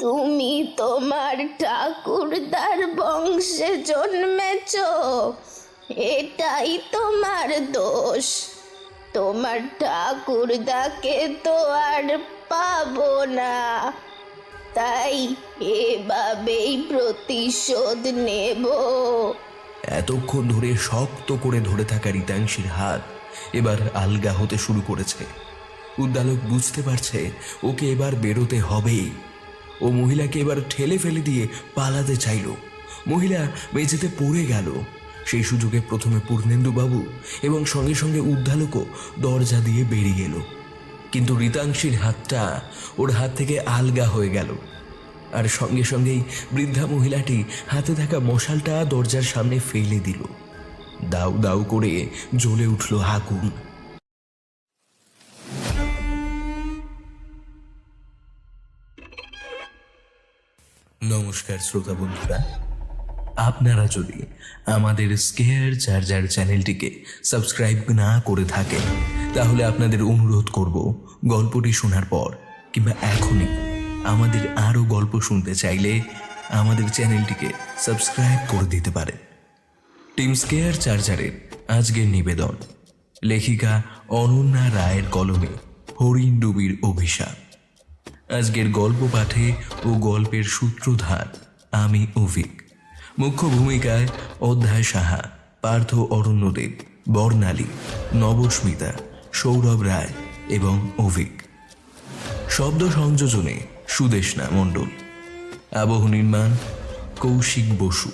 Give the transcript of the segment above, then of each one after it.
তুমি তোমার ঠাকুরদার বংশে জন্মেছ, এটাই তোমার দোষ। তোমার ঠাকুরদাকে তো আর পাবো না, তাই এভাবেই প্রতিশোধ নেব। এতক্ষণ ধরে শক্ত করে ধরে থাকা রিতাংশীর হাত এবার আলগা হতে শুরু করেছে। উদ্দালক বুঝতে পারছে ওকে এবার বেরোতে হবেই। ও মহিলাকে এবার ঠেলে ফেলে দিয়ে পালাতে চাইল। মহিলা মেঝেতে পড়ে গেল। সেই সুযোগে প্রথমে পূর্ণেন্দু বাবু এবং সঙ্গে সঙ্গে উদ্দালকও দরজা দিয়ে বেরিয়ে গেল। কিন্তু রিতাংশীর হাতটা ওর হাত থেকে আলগা হয়ে গেল। আর সঙ্গে সঙ্গেই বৃদ্ধা মহিলাটি হাতে থাকা মশালটা দরজার সামনে ফেলে দিল। দাউ দাউ করে জ্বলে উঠল আগুন। নমস্কার শ্রোতা বন্ধুরা, আপনারা যদি আমাদের স্কেয়ার চার্জার চ্যানেলটিকে সাবস্ক্রাইব না করে থাকেন তাহলে আপনাদের অনুরোধ করব, গল্পটি শোনার পর কিংবা এখনই আমাদের আরও গল্প শুনতে চাইলে আমাদের চ্যানেলটিকে সাবস্ক্রাইব করে দিতে পারেন। টিম স্কেয়ার চার্জারের আজকের নিবেদন লেখিকা অনন্যা রায়ের কলমে হরিণডুবির অভিশাপ। আজকের গল্প পাঠে ও গল্পের সূত্রধার আমি অভিক। মুখ্য ভূমিকায় অধ্যায় সাহা, পার্থ অরণ্যদেব, বর্ণালী, নবস্মিতা, সৌরভ রায় এবং অভিক। শব্দ সংযোজনে সুদেষ্ণা মণ্ডল। আবহ নির্মাণ কৌশিক বসু।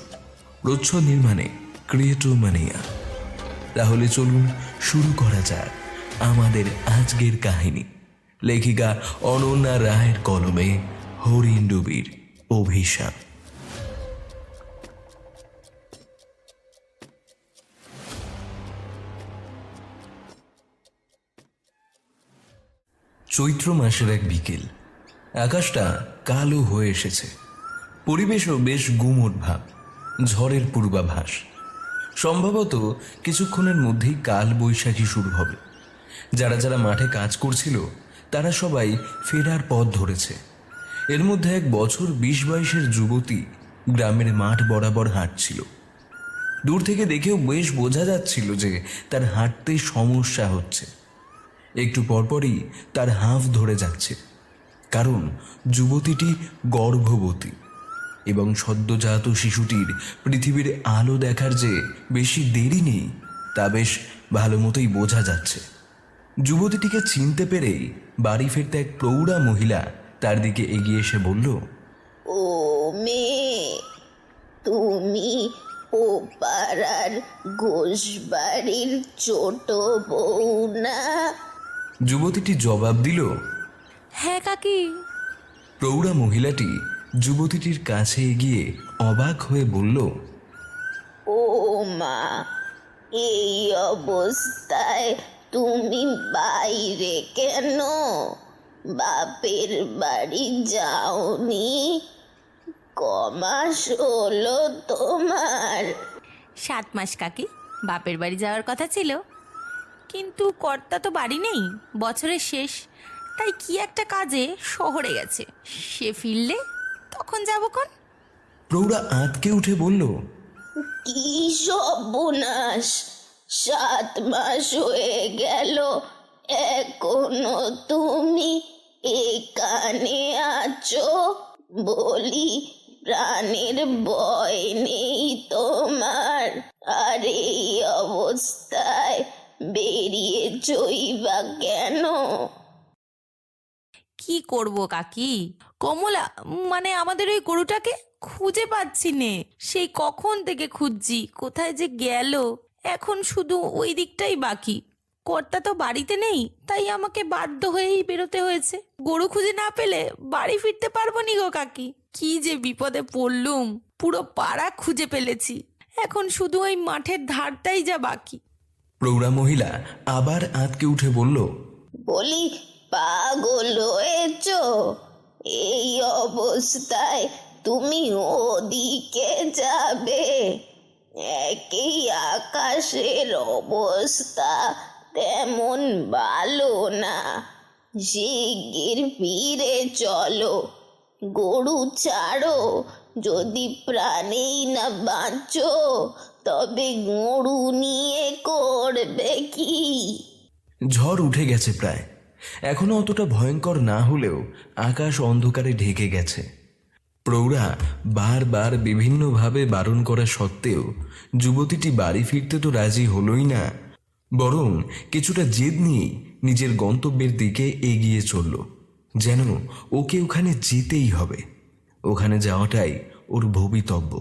প্রচ্ছদ নির্মাণে ক্রিয়েটিভ মানিয়া। তাহলে চলুন শুরু করা যাক আমাদের আজকের কাহিনী। লেখিকা অনন্যা রায়ের কলমে হরিণডুবির অভিশাপ। চৈত্র মাসের এক বিকেল। আকাশটা কালো হয়ে এসেছে। পরিবেশও বেশ গুমোট ভাব। ঝড়ের পূর্বাভাস। সম্ভবত কিছুক্ষণের মধ্যেই কাল বৈশাখী শুরু হবে। যারা যারা মাঠে কাজ করছিল তারা সবাই ফেরার পথ ধরেছে। এর মধ্যে এক বছর 20-22-এর যুবতী গ্রামের মাঠ বরাবর হাঁটছিল। দূর থেকে দেখেও বেশ বোঝা যাচ্ছিল যে তার হাঁটতে সমস্যা হচ্ছে। একটু পরপরই তার হাঁফ ধরে যাচ্ছে, কারণ যুবতীটি গর্ভবতী এবং সদ্যজাত শিশুটির পৃথিবীর আলো দেখার যে বেশি দেরি নেই তা বেশ ভালো মতোই বোঝা যাচ্ছে। যুবতীটিকে চিনতে পেরেই বাড়ি ফিরতে এক প্রৌঢ়া মহিলা তার দিকে এগিয়ে এসে বলল, ও মেয়ে, তুমি ও পাড়ার ঘোষবাড়ির ছোট বউ না? যুবতীটি জবাব দিল, হ্যাঁ কাকি। প্রৌঢ়া মহিলাটি যুবতীটির কাছে এগিয়ে অবাক হয়ে বলল, ও মা, এই অবস্থায় তুমি বাইরে কেন? বাপের বাড়ি যাওনি? কমাস হলো তোমার? 7 মাস কাকি। বাপের বাড়ি যাওয়ার কথা ছিল, কিন্তু কর্তা তো বাড়ি নেই, বছরের শেষ, তাই কি একটা কাজে শহরে গেছে। সে ফিরলে তখন যাবো কোন। প্রৌঢ়া আঁতকে উঠে বলল, কি সর্বনাশ! 7 মাস হয়ে গেল, এখনো তুমি এখানে আছো? বলি, প্রাণের ভয় নেই তোমার? আর এই অবস্থায় বেরিয়েছই বা কেন? কি করব কাকি, কমলা মানে আমাদের ওই গরুটাকে খুঁজে পাচ্ছি নে। সেই কখন থেকে খুঁজছি, কোথায় যে গেল। এখন শুধু ওই দিকটাই বাকি। কর্তা তো বাড়িতে নেই, তাই আমাকে বাধ্য হয়েই বেরোতে হয়েছে। গরু খুঁজে না পেলে বাড়ি ফিরতে পারবো নি গো কাকি। কি যে বিপদে পড়লুম, পুরো পাড়া খুঁজে ফেলেছি। এখন শুধু ওই মাঠের ধারটাই যা বাকি। প্রৌঢ়া মহিলা আবার আঁতকে উঠে বলল, বলি, পাগল হয়েছ? এই অবস্থায় তুমি ওদিকে যাবে? একই আকাশের অবস্থা তেমন ভালো না। শিগগির ফিরে চলো, গরু ছাড়ো, যদি প্রাণেই না বাঁচো তবে গরু নিয়ে করবে কি? ঝড় উঠে গেছে প্রায়। এখনো অতটা ভয়ঙ্কর না হলেও আকাশ অন্ধকারে ঢেকে গেছে। প্রৌঢ়া বারবার বিভিন্নভাবে বারণ করা সত্ত্বেও যুবতীটি বাড়ি ফিরতে তো রাজি হলোই না, বরং কিছুটা জেদ নিয়ে নিজের গন্তব্যের দিকে এগিয়ে চলল। যেন ওকে ওখানে যেতেই হবে, ওখানে যাওয়াটাই ওর ভবিতব্য।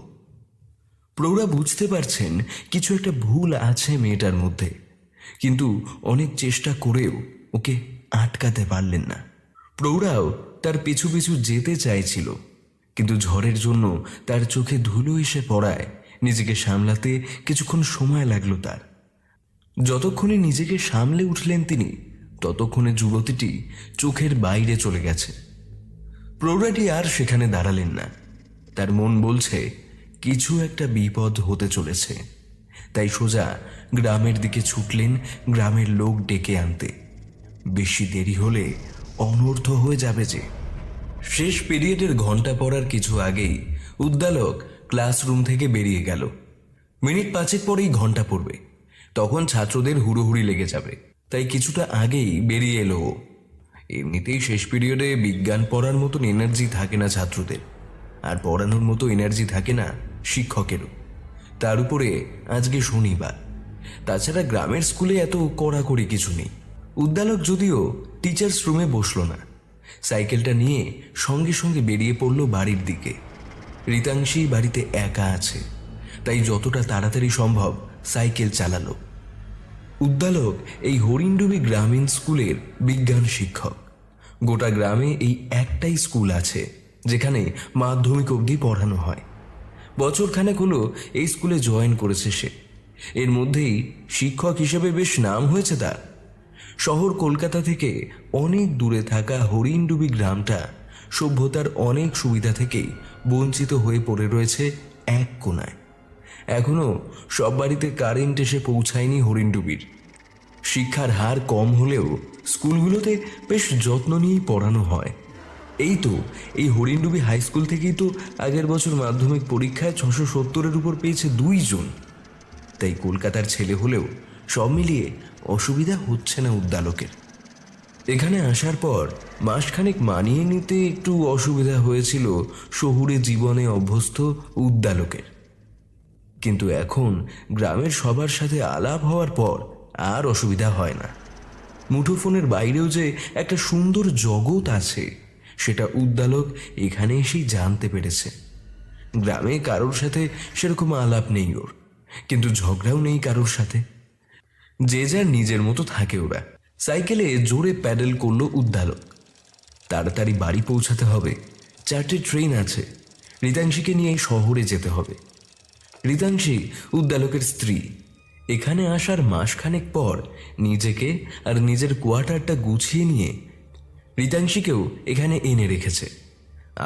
প্রৌঢ়া বুঝতে পারছেন কিছু একটা ভুল আছে মেয়েটার মধ্যে, কিন্তু অনেক চেষ্টা করেও ওকে আটকাতে পারলেন না। প্রৌঢ়াও তার পিছু পিছু যেতে চাইছিল, কিন্তু ঝড়ের জন্য তার চোখে ধুলো এসে পড়ায় নিজেকে সামলাতে কিছুক্ষণ সময় লাগলো তার। যতক্ষণে নিজেকে সামলে উঠলেন তিনি, ততক্ষণে যুবতীটি চোখের বাইরে চলে গেছে। প্রৌঢ়াটি আর সেখানে দাঁড়ালেন না। তার মন বলছে কিছু একটা বিপদ হতে চলেছে, তাই সোজা গ্রামের দিকে ছুটলেন গ্রামের লোক ডেকে আনতে। বেশি দেরি হলে অনর্থ হয়ে যাবে যে। শেষ পিরিয়ডের ঘন্টা পড়ার কিছু আগেই উদ্দালক ক্লাসরুম থেকে বেরিয়ে গেল। মিনিট 5 পরেই ঘন্টা পড়বে, তখন ছাত্রদের হুড়োহুড়ি লেগে যাবে, তাই কিছুটা আগেই বেরিয়ে এলো ও। এমনিতেই শেষ পিরিয়ডে বিজ্ঞান পড়ার মতন এনার্জি থাকে না ছাত্রদের, আর পড়ানোর মতো এনার্জি থাকে না শিক্ষকেরও। তার উপরে আজকে শনিবার, তাছাড়া গ্রামের স্কুলে এত কড়াকড়ি কিছু নেই। উদ্দালক যদিও টিচার্স রুমে বসল না, সাইকেলটা নিয়ে সঙ্গে সঙ্গে বেরিয়ে পড়ল বাড়ির দিকে। রিতাংশী বাড়িতে একা আছে, তাই যতটা তাড়াতাড়ি সম্ভব সাইকেল চালালো। উদ্দালক এই হরিণডুবি গ্রামীণ স্কুলের বিজ্ঞান শিক্ষক। গোটা গ্রামে এই একটাই স্কুল আছে যেখানে মাধ্যমিক অবধি পড়ানো হয়। বছরখানেক হলো এই স্কুলে জয়েন করেছে সে। এর মধ্যেই শিক্ষক হিসেবে বেশ নাম হয়েছে তার। শহর কলকাতা থেকে অনেক দূরে থাকা হরিণডুবি গ্রামটা সভ্যতার অনেক সুবিধা থেকেই বঞ্চিত হয়ে পড়ে রয়েছে এক কোণায়। এখনো সব বাড়িতে কারেন্ট এসে পৌঁছায়নি হরিণডুবির। শিক্ষার হার কম হলেও স্কুলগুলোতে বেশ যত্ন নিয়েই পড়ানো হয়। এই তো এই হরিণডুবি হাই স্কুল থেকেই তো আগের বছর মাধ্যমিক পরীক্ষায় 670-এর উপর পেয়েছে 2 জন। তাই কলকাতার ছেলে হলেও সব মিলিয়ে অসুবিধা হচ্ছে না উদ্দালকের। এখানে আসার পর মাসখানেক মানিয়ে নিতে একটু অসুবিধা হয়েছিল শহুরে জীবনে অভ্যস্ত উদ্দালকের, কিন্তু এখন গ্রামের সবার সাথে আলাপ হওয়ার পর আর অসুবিধা হয় না। মুঠোফোনের বাইরেও যে একটা সুন্দর জগৎ আছে সেটা উদ্দালক এখানে এসেই জানতে পেরেছে। গ্রামে কারোর সাথে সেরকম আলাপ নেই ওর, কিন্তু ঝগড়াও নেই কারোর সাথে। যে যার নিজের মতো থাকে ওরা। সাইকেলে জোরে প্যাডেল করলো উদ্দালক। তাড়াতাড়ি বাড়ি পৌঁছাতে হবে, 4টে ট্রেন আছে। রিতাংশীকে নিয়ে শহরে যেতে হবে। রিতাংশী উদ্দালকের স্ত্রী। এখানে আসার মাসখানেক পর নিজেকে আর নিজের কোয়ার্টারটা গুছিয়ে নিয়ে রিতাংশীকেও এখানে এনে রেখেছে।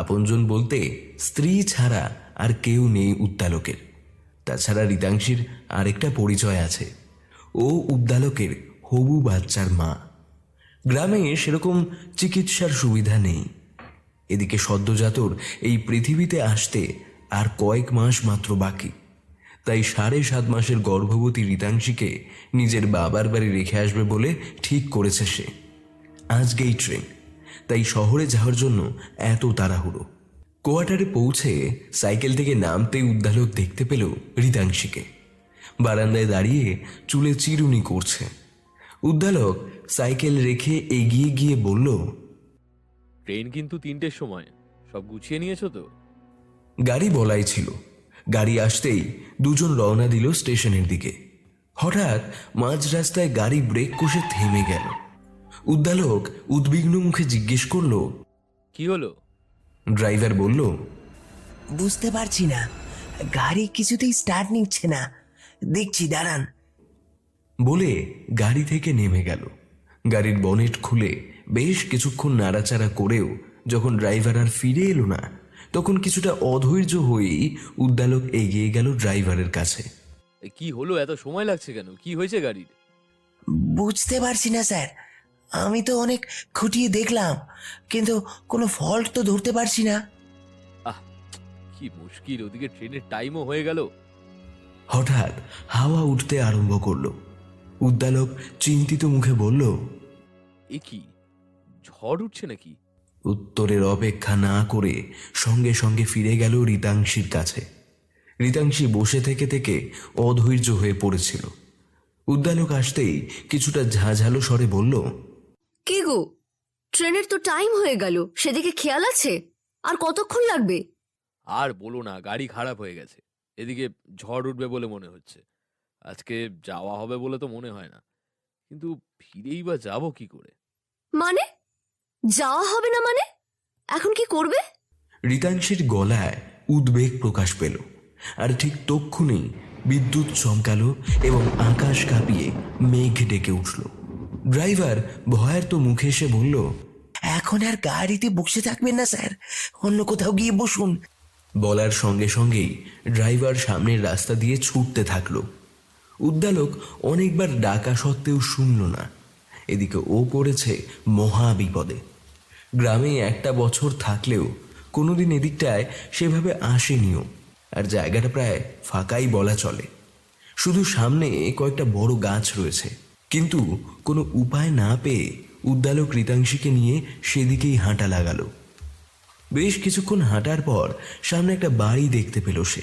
আপনজন বলতে স্ত্রী ছাড়া আর কেউ নেই উদ্দালকের। তাছাড়া রিতাংশীর আরেকটা পরিচয় আছে, ও উদ্দালকের হবু বাচ্চার মা। গ্রামে সেরকম চিকিৎসার সুবিধা নেই। এদিকে সদ্যজাতর এই পৃথিবীতে আসতে আর কয়েক মাস মাত্র বাকি, তাই 7.5 মাসের গর্ভবতী রিতাংশীকে নিজের বাবার বাড়ি রেখে আসবে বলে ঠিক করেছে সে। আজকেই ট্রেন, তাই শহরে যাওয়ার জন্য এত তাড়াহুড়ো। কোয়ার্টারে পৌঁছে সাইকেল থেকে নামতে উদ্দালক দেখতে পেল রিতাংশীকে বারান্দায় দাঁড়িয়ে চুলে চিরুনি করছে। উদ্দালক সাইকেল রেখে এগিয়ে গিয়ে বলল, ট্রেন কিন্তু 3টের সময়, সব গুছিয়ে নিয়েছো তো? গাড়ি বলাই ছিল। গাড়ি আসতেই দুজন রওনা দিল স্টেশনের দিকে। হঠাৎ মাঝ রাস্তায় গাড়ি ব্রেক কষে থেমে গেল। উদ্দালক উদ্বিগ্ন মুখে জিজ্ঞেস করল, কি হলো? ড্রাইভার বলল, বুঝতে পারছি না, গাড়ি কিছুতেই স্টার্ট নিচ্ছে না, দেখছি দাঁড়ান। বলে গাড়ি থেকে নেমে গেল। গাড়ির বনেট খুলে বেশ কিছুক্ষণ নাড়াচাড়া করেও যখন ড্রাইভার আর ফিরে এলো না, তখন কিছুটা অধৈর্য হয়েই উদ্দালক এগিয়ে গেল ড্রাইভারের কাছে। কি হলো, এত সময় লাগছে কেন? কি হয়েছে গাড়ির? বুঝতে পারছি না স্যার, আমি তো অনেক খুঁটিয়ে দেখলাম, কিন্তু কোনো ফল্ট তো ধরতে পারছি না। আহ, কি মুশকিল, ওদিকে ট্রেনের টাইমও হয়ে গেল। হঠাৎ হাওয়া উঠতে আরম্ভ করলো। উদ্দালক চিন্তিত মুখে বলল, এ কি, ঝড় উঠছে নাকি? উত্তরের অপেক্ষা না করে সঙ্গে সঙ্গে ফিরে গেল রিতাংশীর কাছে। রিতাংশী বসে থেকে থেকে অধৈর্য হয়ে পড়েছিল। উদ্দালক আসতেই কিছুটা ঝাঁঝালো স্বরে বলল, কে গো, ট্রেনের তো টাইম হয়ে গেল, সেদিকে খেয়াল আছে? আর কতক্ষণ লাগবে? আর বলো না, গাড়ি খারাপ হয়ে গেছে। এদিকে ঝড় উঠবে বলে মনে হচ্ছে। আজকে যাওয়া হবে বলে তো মনে হয় না, কিন্তু ফিরেই বা যাবো কি করে? মানে যাওয়া হবে না মানে? এখন কি করবে? রিতাংশীর গলায় উদ্বেগ প্রকাশ পেল। আর ঠিক তক্ষুনি বিদ্যুৎ চমকালো এবং আকাশ কাঁপিয়ে মেঘ ডেকে উঠল। ড্রাইভার ভয়ার্ত মুখে এসে বলল, এখন আর গাড়িতে বসে থাকবেন না স্যার, অন্য কোথাও গিয়ে বসুন। বলার সঙ্গে সঙ্গেই ড্রাইভার সামনের রাস্তা দিয়ে ছুটতে থাকলো। উদ্দালক অনেকবার ডাকা সত্ত্বেও শুনল না। এদিকে ও পড়েছে মহা বিপদে। গ্রামে একটা বছর থাকলেও কোনোদিন এদিকটায় সেভাবে আসেনিও, আর জায়গাটা প্রায় ফাঁকাই বলা চলে। শুধু সামনে কয়েকটা বড় গাছ রয়েছে, কিন্তু কোনো উপায় না পেয়ে উদ্দালক রিতাংশীকে নিয়ে সেদিকেই হাঁটা লাগালো। বেশ কিছুক্ষণ হাঁটার পর সামনে একটা বাড়ি দেখতে পেল সে।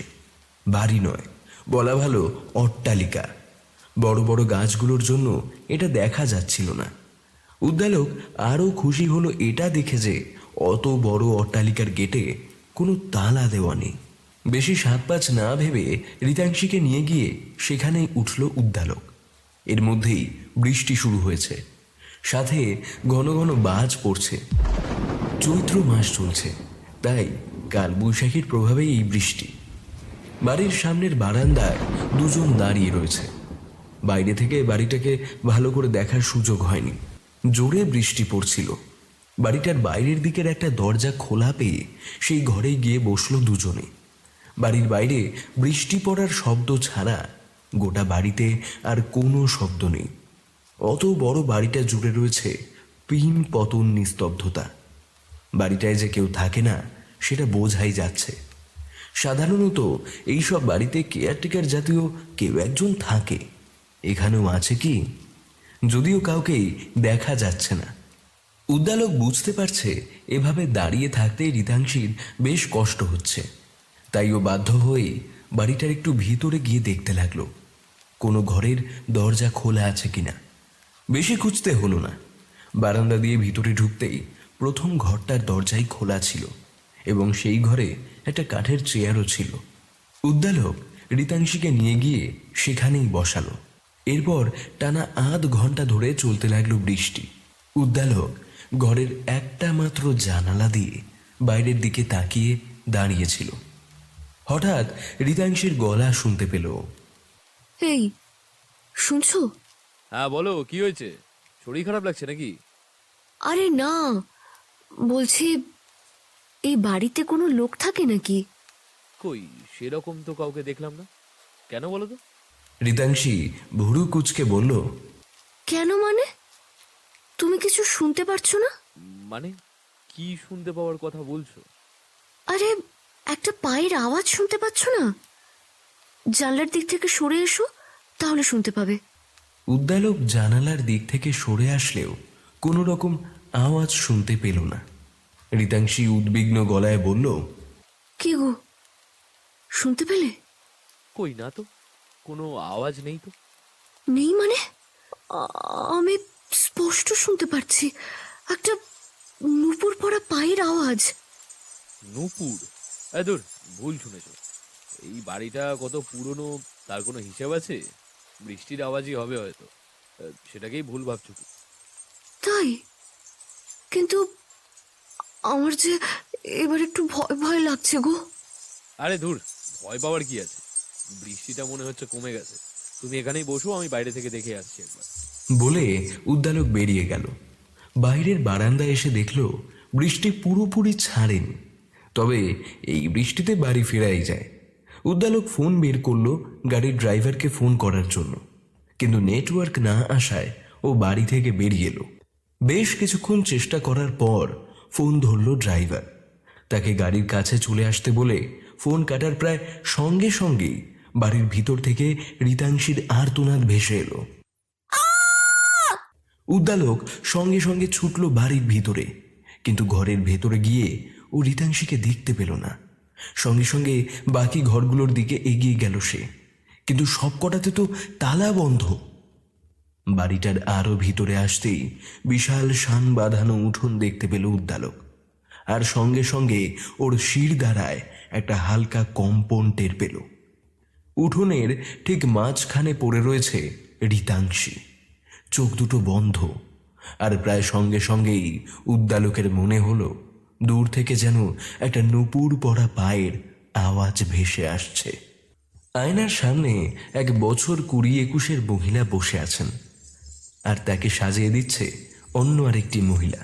বাড়ি নয়, বলা ভালো অট্টালিকা। বড় বড় গাছগুলোর জন্য এটা দেখা যাচ্ছিল না। উদ্দালক আরও খুশি হলো এটা দেখে যে অত বড় অট্টালিকার গেটে কোনো তালা দেওয়া নেই। বেশি সাত পাঁচ না ভেবে রিতাংশীকে নিয়ে গিয়ে সেখানেই উঠল উদ্দালক। এর মধ্যেই বৃষ্টি শুরু হয়েছে, সাথে ঘন ঘন বাজ পড়ছে। চৈত্র মাস চলছে, তাই কালবৈশাখীর প্রভাবেই এই বৃষ্টি। বাড়ির সামনের বারান্দায় দুজন দাঁড়িয়ে রয়েছে। বাইরে থেকে বাড়িটাকে ভালো করে দেখার সুযোগ হয়নি, জোরে বৃষ্টি পড়ছিল। বাড়িটার বাইরের দিকের একটা দরজা খোলা পেয়ে সেই ঘরে গিয়ে বসলো দুজনে। বাড়ির বাইরে বৃষ্টি পড়ার শব্দ ছাড়া গোটা বাড়িতে আর কোনো শব্দ নেই। অত বড় বাড়িটা জুড়ে রয়েছে পিন পতন নিস্তব্ধতা। বাড়িটায় যে কেউ থাকে না সেটা বোঝাই যাচ্ছে। সাধারণত এইসব বাড়িতে কেয়ারটেকার জাতীয় কেউ একজন থাকে। এখানেও আছে কি? যদিও কাউকেই দেখা যাচ্ছে না। উদ্দালক বুঝতে পারছে এভাবে দাঁড়িয়ে থাকতে রিতাংশীর বেশ কষ্ট হচ্ছে, তাই ও বাধ্য হয়ে বাড়িটার একটু ভিতরে গিয়ে দেখতে লাগলো কোনো ঘরের দরজা খোলা আছে কিনা। বেশি খুঁজতে হলো না। বারান্দা দিয়ে ভিতরে ঢুকতেই প্রথম ঘরটার দরজাই খোলা ছিল এবং সেই ঘরে একটা কাঠের চেয়ারও ছিল। উদ্দালক রিতাংশীকে নিয়ে গিয়ে সেখানেই বসালো। এরপর টানা আধ ঘন্টা ধরে চলতে লাগলো বৃষ্টি। উদ্দালক ঘরের একটা মাত্র জানালা দিয়ে বাইরের দিকে তাকিয়ে দাঁড়িয়েছিল। হঠাৎ রিতাংশীর গলা শুনতে পেল। এই শুনছো? হ্যাঁ বলো, কি হয়েছে? শরীর খারাপ লাগছে নাকি? আরে না, বলছি এই বাড়িতে কোনো লোক থাকে নাকি? কই, সেরকম তো কাউকে দেখলাম না। কেন বলো তো? রিতাংশী ভুরু কুচকে বলল, কেন মানে? তুমি কিছু শুনতে পারছো না? মানে কি শুনতে পাওয়ার কথা বলছো? আরে একটা পায়ের আওয়াজ শুনতে পাচ্ছ না? জানলার দিক থেকে সরে এসো, তাহলে শুনতে পাবে। উদ্দালক জানালার দিক থেকে সরে আসলেও কোনো রকম আওয়াজ শুনতে পেল না। রিতাংশী উদ্বিগ্ন গলায় বলল, কি গো, শুনতে পেলে? কই না তো, কোনো আওয়াজ নেই তো। নেই মানে? আমি স্পষ্ট শুনতে পাচ্ছি একটা নুপুর পড়া পায়ের আওয়াজ। নূপুর? দূর, ভুল শুনেছ। এই বাড়িটা কত পুরনো তার কোনো হিসাব আছে? বৃষ্টির আওয়াজই হবে হয়তো, সেটাকেই ভুল ভাবছো কি? তাই? কিন্তু আমার যে এবার একটু ভয় ভয় লাগছে গো। আরে দূর, ভয় পাওয়ার কি আছে? বৃষ্টিটা মনে হচ্ছে কমে গেছে। তুমি এখানেই বসো, আমি বাইরে থেকে দেখে আসছি একবার। বলে উদ্দালক বেরিয়ে গেল। বাইরের বারান্দায় এসে দেখল বৃষ্টি পুরোপুরি ছাড়েনি, তবে এই বৃষ্টিতে বাড়ি ফেরাই যায়। উদ্দালক ফোন বের করলো গাড়ির ড্রাইভারকে ফোন করার জন্য, কিন্তু নেটওয়ার্ক না আসায় ও বাড়ি থেকে বেরিয়ে এলো। বেশ কিছুক্ষণ চেষ্টা করার পর ফোন ধরল ড্রাইভার। তাকে গাড়ির কাছে চলে আসতে বলে ফোন কাটার প্রায় সঙ্গে সঙ্গেই বাড়ির ভিতর থেকে রিতাংশীর আর্তনাদ ভেসে এলো। উদ্দালক সঙ্গে সঙ্গে ছুটল বাড়ির ভিতরে, কিন্তু ঘরের ভেতরে গিয়ে ও রিতাংশীকে দেখতে পেল না। সঙ্গে সঙ্গে বাকি ঘরগুলোর দিকে এগিয়ে গেল সে, কিন্তু সব কটাতে তো তালা বন্ধ। বাড়িটার আরো ভিতরে আসতেই বিশাল শান বাঁধানো উঠোন দেখতে পেল উদ্দালক, আর সঙ্গে সঙ্গে ওর শির দ্বারায় একটা হালকা কম্পন টের পেল। উঠোনের ঠিক মাঝখানে পড়ে রয়েছে রিতাংশী, চোখ দুটো বন্ধ, আর প্রায় সঙ্গে সঙ্গেই উদ্দালকের মনে হলো দূর থেকে যেন একটা নূপুর পরা পায়ের আওয়াজ ভেসে আসছে। আয়নার সামনে এক বছর 20-21 মহিলা বসে আছেন, আর তাকে সাজিয়ে দিচ্ছে অন্য আরেকটি মহিলা।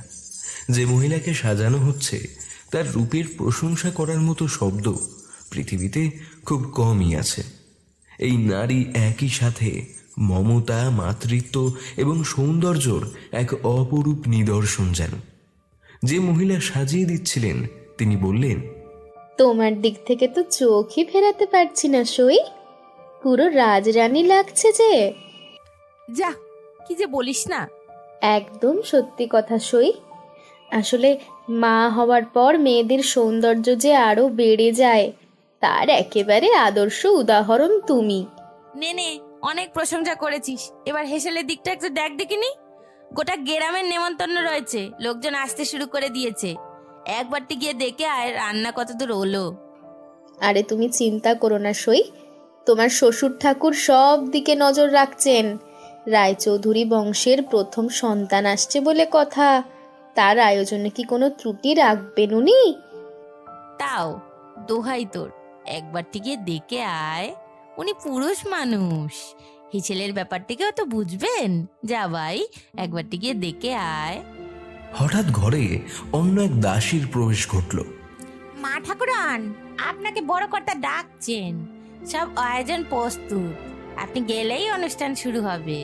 যে মহিলাকে সাজানো হচ্ছে তার রূপের প্রশংসা করার মতো শব্দ পৃথিবীতে খুব কমই আছে। এই নারী একই সাথে মমতা, মাতৃত্ব এবং সৌন্দর্যর এক অপরূপ নিদর্শন যেন। যে মহিলা সাজিয়ে দিচ্ছিলেন তিনি বললেন, তোমার দিক থেকে তো চোখই ফেরাতে পারছি না সই, পুরো রাজরানী লাগছে যে। যা, কি যে বলিস না। একদম সত্যি কথা সই। আসলে মা হওয়ার পর মেয়েদের সৌন্দর্য যে আরো বেড়ে যায় তার একেবারে আদর্শ উদাহরণ তুমি। নে নে, অনেক প্রশংসা করেছিস, এবার হেসেলের দিকটা একটু দেখ দেখিনি। গোটা গ্রামের নেমন্তন্ন রয়েছে, লোকজন আসতে শুরু করে দিয়েছে। একবারটি গিয়ে দেখে আয় রান্না কত দূর হলো। আরে তুমি চিন্তা করো না সই, তোমার শ্বশুর ঠাকুর সব দিকে নজর রাখছেন। রায়চৌধুরী বংশের প্রথম সন্তান আসছে বলে কথা, তার আয়োজনে কি কোনো ত্রুটি রাখবেন উনি? তাও দোহাই তোর, একবারটি গিয়ে দেখে আয়। উনি পুরুষ মানুষ, হিছেলের ব্যাপারটিকেও তো বুঝবেন। যা ভাই, একবারটি গিয়ে দেখে আয়। হঠাৎ ঘরে অন্য এক দাসীর প্রবেশ ঘটল। মা ঠাকুরান, আপনাকে বড় কর্তা ডাকছেন। সব আয়োজন প্রস্তুত, আপনি গেলেই অনুষ্ঠান শুরু হবে।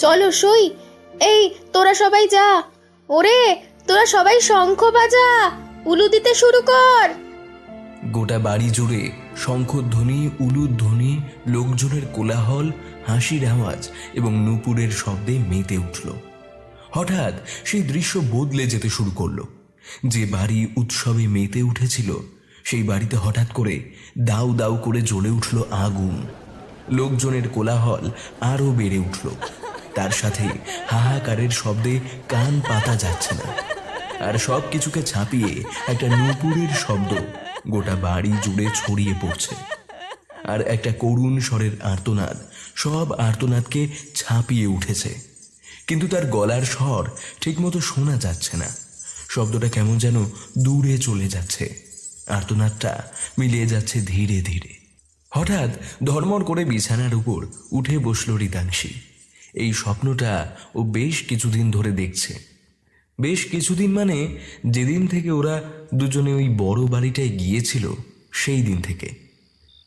চলো সই, এই তোরা সবাই যা। ওরে তোরা সবাই শঙ্খ বাজা, উলু দিতে শুরু কর। গোটা বাড়ি জুড়ে শঙ্খধ্বনি, উলুধ্বনি, লোকজনের কোলাহল, হাসির আওয়াজ এবং নূপুরের শব্দে মেতে উঠল। হঠাৎ সেই দৃশ্য বদলে যেতে শুরু করলো। যে বাড়ি উৎসবে মেতে উঠেছিল সেই বাড়িতে হঠাৎ করে দাউ দাউ করে জ্বলে উঠল আগুন। লোকজনের কোলাহল আরও বেড়ে উঠল, তার সাথে হাহাকারের শব্দে কান পাতা যাচ্ছে না। আর সব কিছুকে ছাপিয়ে একটা নূপুরের শব্দ গোটা বাড়ি জুড়ে ছড়িয়ে পড়ছে, আর একটা করুণ স্বরের আর্তনাদ সব আর্তনাদকে ছাপিয়ে উঠেছে। কিন্তু তার গলার স্বর ঠিকমতো শোনা যাচ্ছে না, শব্দটা কেমন যেন দূরে চলে যাচ্ছে, আর্তনাদটা মিলিয়ে যাচ্ছে ধীরে ধীরে। হঠাৎ ধর্মড় করে বিছানার উপর উঠে বসল রিতাংশী। এই স্বপ্নটা ও বেশ কিছুদিন ধরে দেখছে। বেশ কিছুদিন মানে যেদিন থেকে ওরা দুজনে ওই বড় বাড়িটায় গিয়েছিল সেই দিন থেকে।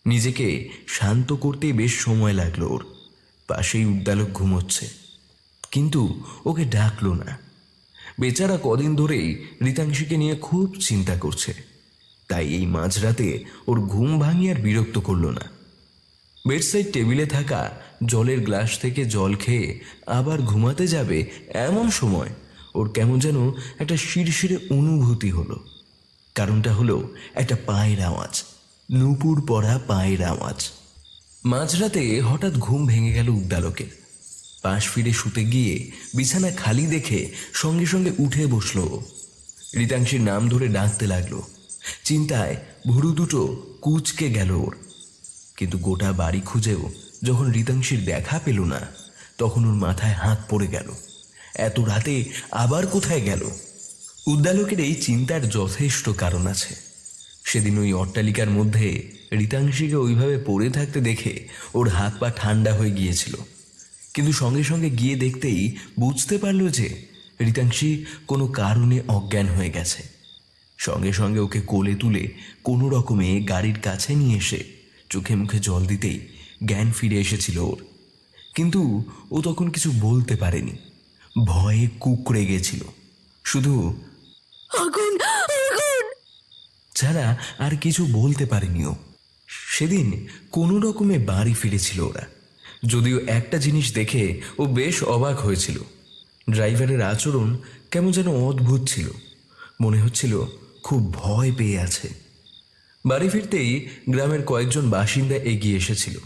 নিজেকে শান্ত করতে বেশ সময় লাগলো ওর। পাশেই উদ্দালক ঘুমোচ্ছে, কিন্তু ওকে ডাকলো না। বেচারা কদিন ধরেই রিতাংশীকে নিয়ে খুব চিন্তা করছে, তাই এই মাঝরাতে ওর ঘুম ভাঙিয়ে আর বিরক্ত করলো না। বেডসাইড টেবিলে থাকা জলের গ্লাস থেকে জল খেয়ে আবার ঘুমাতে যাবে এমন সময় ওর কেমন যেন একটা শিরশিরে অনুভূতি হলো। কারণটা হলো একটা পায়ের আওয়াজ, নূপুর পরা পায়ের আওয়াজ। মাঝরাতে হঠাৎ ঘুম ভেঙে গেল উদ্দালকের। পাশ ফিরে শুতে গিয়ে বিছানা খালি দেখে সঙ্গে সঙ্গে উঠে বসল। রিতাংশীর নাম ধরে ডাকতে লাগলো। চিন্তায় ভুরু দুটো কুঁচকে গেল ওর। কিন্তু গোটা বাড়ি খুঁজেও যখন রিতাংশীর দেখা পেল না, তখন ওর মাথায় হাত পড়ে গেল। এত রাতে আবার কোথায় গেল? উদ্দালকের এই চিন্তার যথেষ্ট কারণ আছে। সেদিন ওই অট্টালিকার মধ্যে রিতাংশীকে ওইভাবে পড়ে থাকতে দেখে ওর হাত পা ঠান্ডা হয়ে গিয়েছিল, কিন্তু সঙ্গে সঙ্গে গিয়ে দেখতেই বুঝতে পারল যে রিতাংশী কোনো কারণে অজ্ঞান হয়ে গেছে। সঙ্গে সঙ্গে ওকে কোলে তুলে কোনো রকমে গাড়ির কাছে নিয়ে এসে চোখে মুখে জল দিতেই জ্ঞান ফিরে এসেছিল ওর। কিন্তু ও তখন কিছু বলতে পারেনি, ভয়ে কুঁকড়ে গেছিল। শুধু আগুন আগুন! ছাড়া আর কিছু বলতে পারেনি ও। সেদিন কোনো রকমে বাড়ি ফিরেছিল ওরা, যদিও একটা জিনিস দেখে ও বেশ অবাক হয়েছিল। ড্রাইভারের আচরণ কেমন যেন অদ্ভুত ছিল, মনে হচ্ছিল খুব ভয় পেয়ে আছে। বাড়ি ফিরতেই গ্রামের কয়েকজন বাসিন্দা এগিয়ে এসেছিল।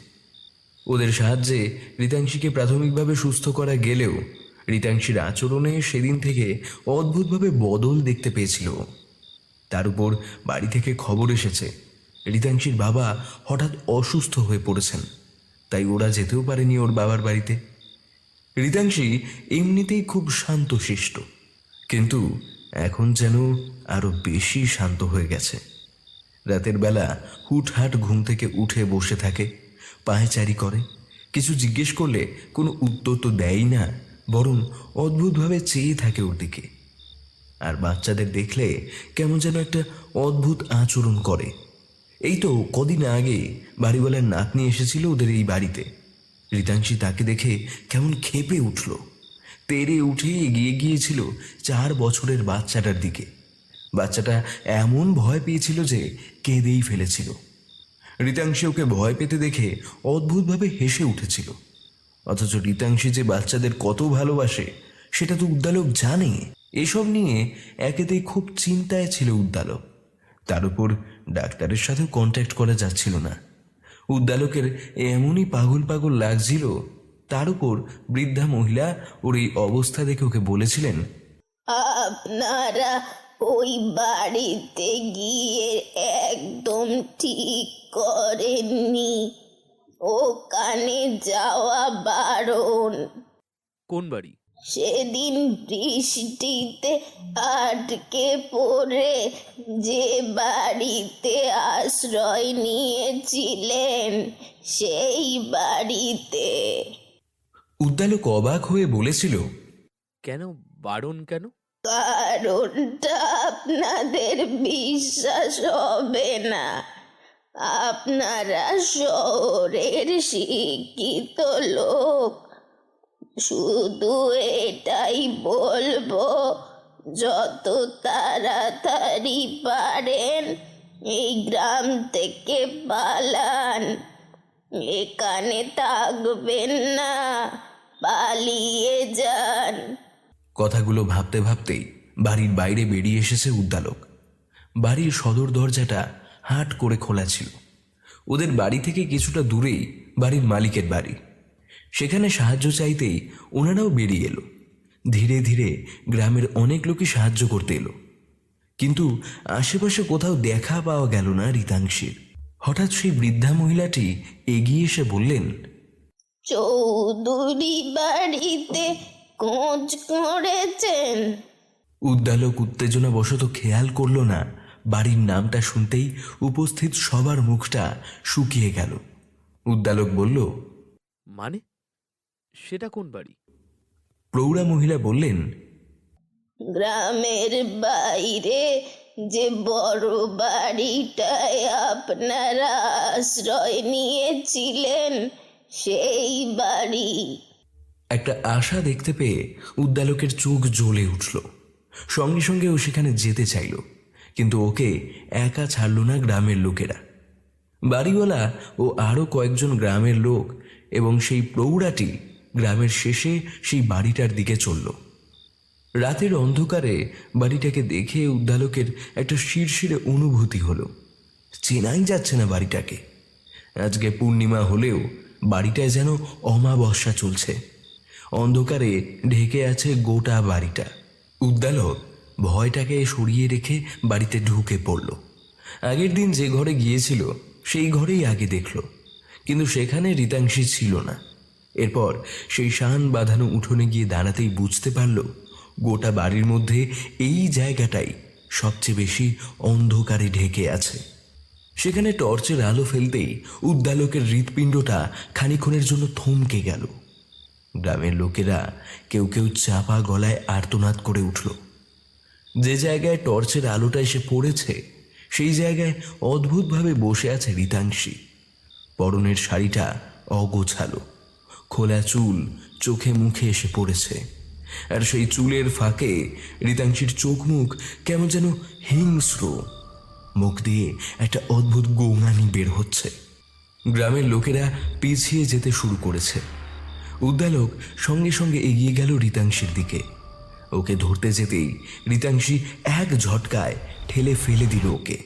ওদের সাহায্যে রিতাংশীকে প্রাথমিকভাবে সুস্থ করা গেলেও রিতাংশীর আচরণে সেদিন থেকে অদ্ভুতভাবে বদল দেখতে পেয়েছিল ও। তার উপর বাড়ি থেকে খবর এসেছে রিতাংশীর বাবা হঠাৎ অসুস্থ হয়ে পড়েছেন, তাই ওরা যেতেও পারেনি ওর বাবার বাড়িতে। রিতাংশী এমনিতেই খুব শান্তশিষ্ট, কিন্তু এখন যেন আরো বেশি শান্ত হয়ে গেছে। রাতের বেলা হুটহাট ঘুম থেকে উঠে বসে থাকে, পায়চারি করে। কিছু জিজ্ঞেস করলে কোনো উত্তর তো দেয়ই না, বরং অদ্ভুতভাবে চেয়ে থাকে ওর দিকে। আর বাচ্চাদের দেখলে কেমন যেন একটা অদ্ভুত আচরণ করে। এই তো কদিন আগে বাড়িওয়ালার নাতনি এসেছিল ওদের এই বাড়িতে। রিতাংশী তাকে দেখে কেমন ক্ষেপে উঠল, তেড়ে উঠে এগিয়ে গিয়েছিল 4 বছরের বাচ্চাটার দিকে। বাচ্চাটা এমন ভয় পেয়েছিল যে কেঁদেই ফেলেছিল। রিতাংশী ওকে ভয় পেতে দেখে অদ্ভুতভাবে হেসে উঠেছিল। অথচ রিতাংশী যে বাচ্চাদের কত ভালোবাসে সেটা তো উদ্দালক জানে। এসব নিয়ে একেতেই খুব চিন্তায় ছিল উদ্দালক। তার উপর ডাক্তারের সাথেও কন্ট্যাক্ট করা যাচ্ছিল না। উদ্দালকের এমনই পাগল পাগল লাগছিল। তার উপর বৃদ্ধা মহিলা ওর এই অবস্থা দেখে ওকে বলেছিলেন, আপনারা ওই বাড়িতে গিয়ে একদম ঠিক করেননি, ওখানে যাওয়া বারণ। কোন বাড়ি? সেদিন বৃষ্টিতে আটকে পড়ে যে বাড়িতে আশ্রয় নিয়েছিলেন সেই বাড়িতে। উদ্দালক অবাক হয়ে বলেছিল, কেন বারণ কেন? কারণটা আপনাদের বিশ্বাস হবে না। আপনারা শহরের শিক্ষিত লোক, শুধু এটাই বলবো, যত তাড়াতাড়ি পারেন এই গ্রাম থেকে পালান। এখানে থাকবেন না, পালিয়ে যান। কথাগুলো ভাবতে ভাবতেই বাড়ির বাইরে বেরিয়ে এসেছে উদ্দালক। বাড়ির সদর দরজাটা হাট করে খোলা ছিল। ওদের বাড়ি থেকে কিছুটা দূরেই বাড়ির মালিকের বাড়ি। সেখানে সাহায্য চাইতেই ওনারাও বেরিয়ে এলো। ধীরে ধীরে গ্রামের অনেক লোকই সাহায্য করতে এলো, কিন্তু আশেপাশে কোথাও দেখা পাওয়া গেল না রিতাংশীর। হঠাৎ সেই বৃদ্ধা মহিলাটি এগিয়ে এসে বললেন, চৌধুরী বাড়িতে খোঁজ করেছেন? উদ্দালক উত্তেজনাবশত খেয়াল করল না বাড়ির নামটা শুনতেই উপস্থিত সবার মুখটা শুকিয়ে গেল। উদ্দালক বলল, মানে সেটা কোন বাড়ি? প্রৌঢ়া মহিলা বললেন, গ্রামের বাইরে যে বড় বাড়িটায় আপনারা আশ্রয় নিয়েছিলেন সেই বাড়ি। একটা আশা দেখতে পেয়ে উদ্দালকের চোখ জ্বলে উঠল। সঙ্গে সঙ্গে ও সেখানে যেতে চাইল, কিন্তু ওকে একা ছাড়ল না গ্রামের লোকেরা। বাড়িওয়ালা ও আরও কয়েকজন গ্রামের লোক এবং সেই প্রৌঢ়াটি গ্রামের শেষে সেই বাড়িটার দিকে চলল। রাতের অন্ধকারে বাড়িটাকে দেখে উদ্দালকের একটা শিরশিরে অনুভূতি হলো। চেনাই যাচ্ছে না বাড়িটাকে। আজকে পূর্ণিমা হলেও বাড়িটায় যেন অমাবস্যা চলছে। অন্ধকারে ঢেকে আছে গোটা বাড়িটা। উদ্দালক ভয়টাকে সরিয়ে রেখে বাড়িতে ঢুকে পড়ল। আগের দিন যে ঘরে গিয়েছিল সেই ঘরেই আগে দেখল, কিন্তু সেখানে রিতাংশী ছিল না। এরপর সেই শান বাঁধানো উঠোনে গিয়ে দাঁড়াতেই বুঝতে পারল গোটা বাড়ির মধ্যে এই জায়গাটাই সবচেয়ে বেশি অন্ধকারে ঢেকে আছে। সেখানে টর্চের আলো ফেলতেই উদ্দালকের হৃৎপিণ্ডটা খানিক্ষণের জন্য থমকে গেল। গ্রামের লোকেরা কেউ কেউ চাপা গলায় আর্তনাদ করে উঠল। যে জায়গায় টর্চের আলোটা এসে পড়েছে সেই জায়গায় অদ্ভুতভাবে বসে আছে রিতাংশী। পরনের শাড়িটা অগোছালো, খোলা চুল চোখে মুখে এসে পড়েছে। আর সেই চুলের ফাঁকে রিতাংশীর চোখ মুখ কেমন যেন হিংস্র, মুখ দিয়ে একটা অদ্ভুত গোঙানি বের হচ্ছে। গ্রামের লোকেরা পিছিয়ে যেতে শুরু করেছে। উদ্দালক সঙ্গে সঙ্গে এগিয়ে গেল রিতাংশীর দিকে। ওকে ধরতে যেতেই রিতাংশী এক ঝটকায় ঠেলে ফেলে দিল ওকে।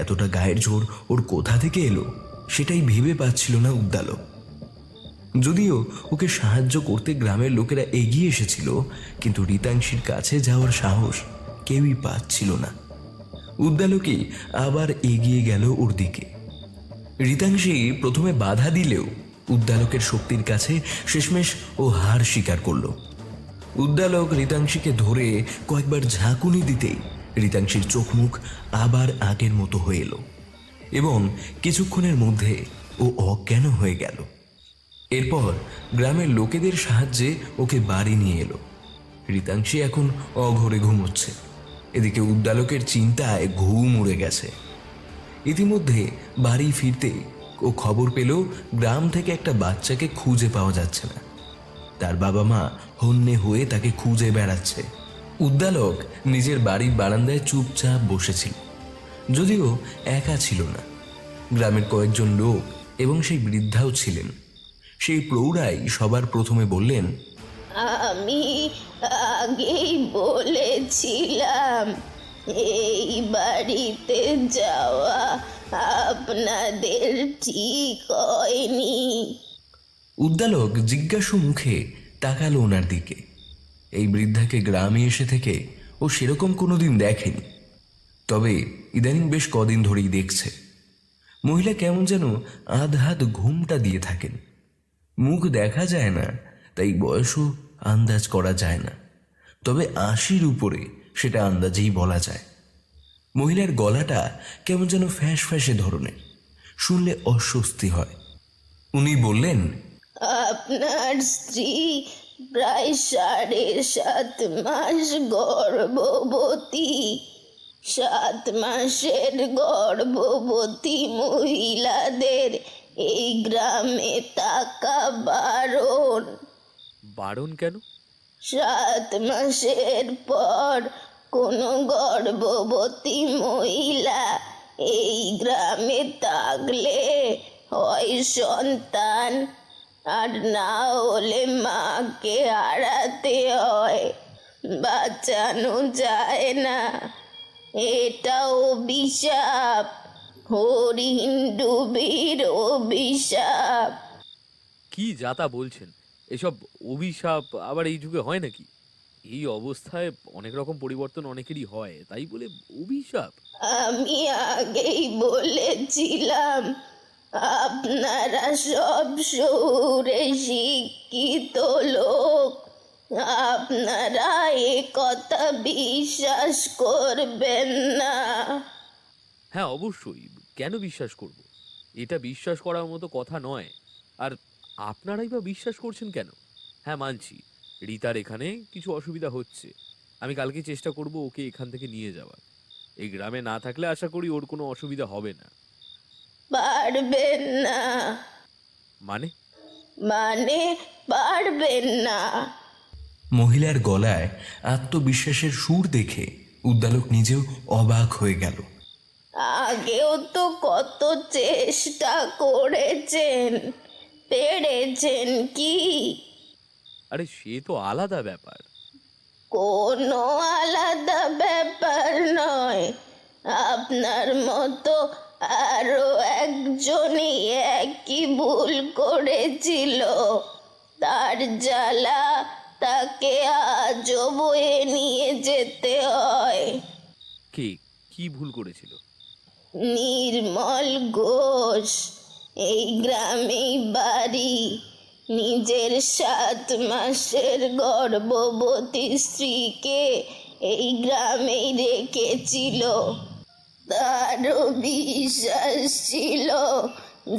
এতটা গায়ের জোর ওর কোথা থেকে এলো সেটাই ভেবে পাচ্ছিল না উদ্দালক। যদিও ওকে সাহায্য করতে গ্রামের লোকেরা এগিয়ে এসেছিল, কিন্তু রিতাংশীর কাছে যাওয়ার সাহস কেউই পাচ্ছিল না। উদ্দালকই আবার এগিয়ে গেল ওর দিকে। রিতাংশী প্রথমে বাধা দিলেও উদ্দালকের শক্তির কাছে শেষমেশ ও হার স্বীকার করল। উদ্দালক রিতাংশীকে ধরে কয়েকবার ঝাঁকুনি দিতেই রিতাংশীর চোখ মুখ আবার আগের মতো হয়ে এলো এবং কিছুক্ষণের মধ্যে ও অজ্ঞান হয়ে গেল। এরপর গ্রামের লোকেদের সাহায্যে ওকে বাড়ি নিয়ে এলো। রিতাংশী এখন অঘরে ঘুমোচ্ছে। এদিকে উদ্দালকের চিন্তায় ঘুম উড়ে গেছে। ইতিমধ্যে বাড়ি ফিরতে ও খবর পেল গ্রাম থেকে একটা বাচ্চাকে খুঁজে পাওয়া যাচ্ছে না। তার বাবা মা হন্যে হয়ে তাকে খুঁজে বেড়াচ্ছে। উদ্দালক নিজের বাড়ির বারান্দায় চুপচাপ বসেছিল, যদিও একা ছিল না। গ্রামের কয়েকজন লোক এবং সেই বৃদ্ধাও ছিলেন। সেই প্রৌঢ়াই সবার প্রথমে বললেন, আমি আগেই বলেছিলাম এই বাড়িতে যাওয়া আপনাদের ঠিক হয়নি। উদ্দালক জিজ্ঞাসু মুখে তাকালো ওনার দিকে। এই বৃদ্ধাকে গ্রামে এসে থেকে ও সেরকম কোনোদিন দেখেনি, তবে ইদানিং বেশ কদিন ধরেই দেখছে। মহিলা কেমন যেন আধ ঘুমটা দিয়ে থাকেন। মুখ দেখা যায় না, তাই বয়সও আন্দাজ করা যায় না, তবে ৮০-র উপরে সেটা আন্দাজেই বলা যায়। মহিলার গলাটা কেমন যেন ফ্যাঁস ফ্যাঁসে ধরনের, শুনলে অস্বস্তি হয়। উনি বললেন, আপনার স্ত্রী প্রায় ৭.৫ মাস গর্ভবতী। ৭ মাসের গর্ভবতী মহিলাদের এই গ্রামে থাকা বারণ। বারণ কেন? ৭ মাসের পর কোনো গর্ভবতী মহিলা এই গ্রামে থাকলে হয় সন্তান, আর না হলে মাকে হারাতে হয়, বাঁচানো যায় না। এটা অভিশাপ, হরিণ ডুবির অভিশাপ। কি যাতা বলছেন? এসব অভিশাপ আবার এই যুগে হয় নাকি? এই অবস্থায় অনেক রকম পরিবর্তন অনেকেরই হয়, তাই বলে অভিশাপ? আমি আগেই বলেছিলাম আপনারা সব শহুরে শিক্ষিত লোক, আপনারা এ কথা বিশ্বাস করবেন না। হ্যাঁ, অবশ্যই। কেন বিশ্বাস করব? এটা বিশ্বাস করার মতো কথা নয়। আর আপনারাই বা বিশ্বাস করছেন কেন? হ্যাঁ, মানছি রিতার এখানে কিছু অসুবিধা হচ্ছে। আমি কালকে চেষ্টা করব ওকে এখান থেকে নিয়ে যাওয়ার। এই গ্রামে না থাকলে আশা করি ওর কোনো অসুবিধা হবে না। পারবেন না? মানে? মানে পারবেন না? মহিলার গলায় আত্মবিশ্বাসের সুর দেখে উদ্দালক নিজেও অবাক হয়ে গেল। আগেও তো কত চেষ্টা করেছেন, পেরেছেন কি? আরে সে তো আলাদা ব্যাপার। কোনো আলাদা ব্যাপার নয়। আপনার মতো আরো একজনই একই ভুল করেছিল, তার জ্বালা তাকে আজও বয়ে নিয়ে যেতে হয়। কে? কি ভুল করেছিল? নির্মল ঘোষ, এই গ্রামেই বাড়ি। নিজের ৭ মাসের গর্ভবতী স্ত্রীকে এই গ্রামেই রেখেছিল। তারও বিশ্বাস ছিল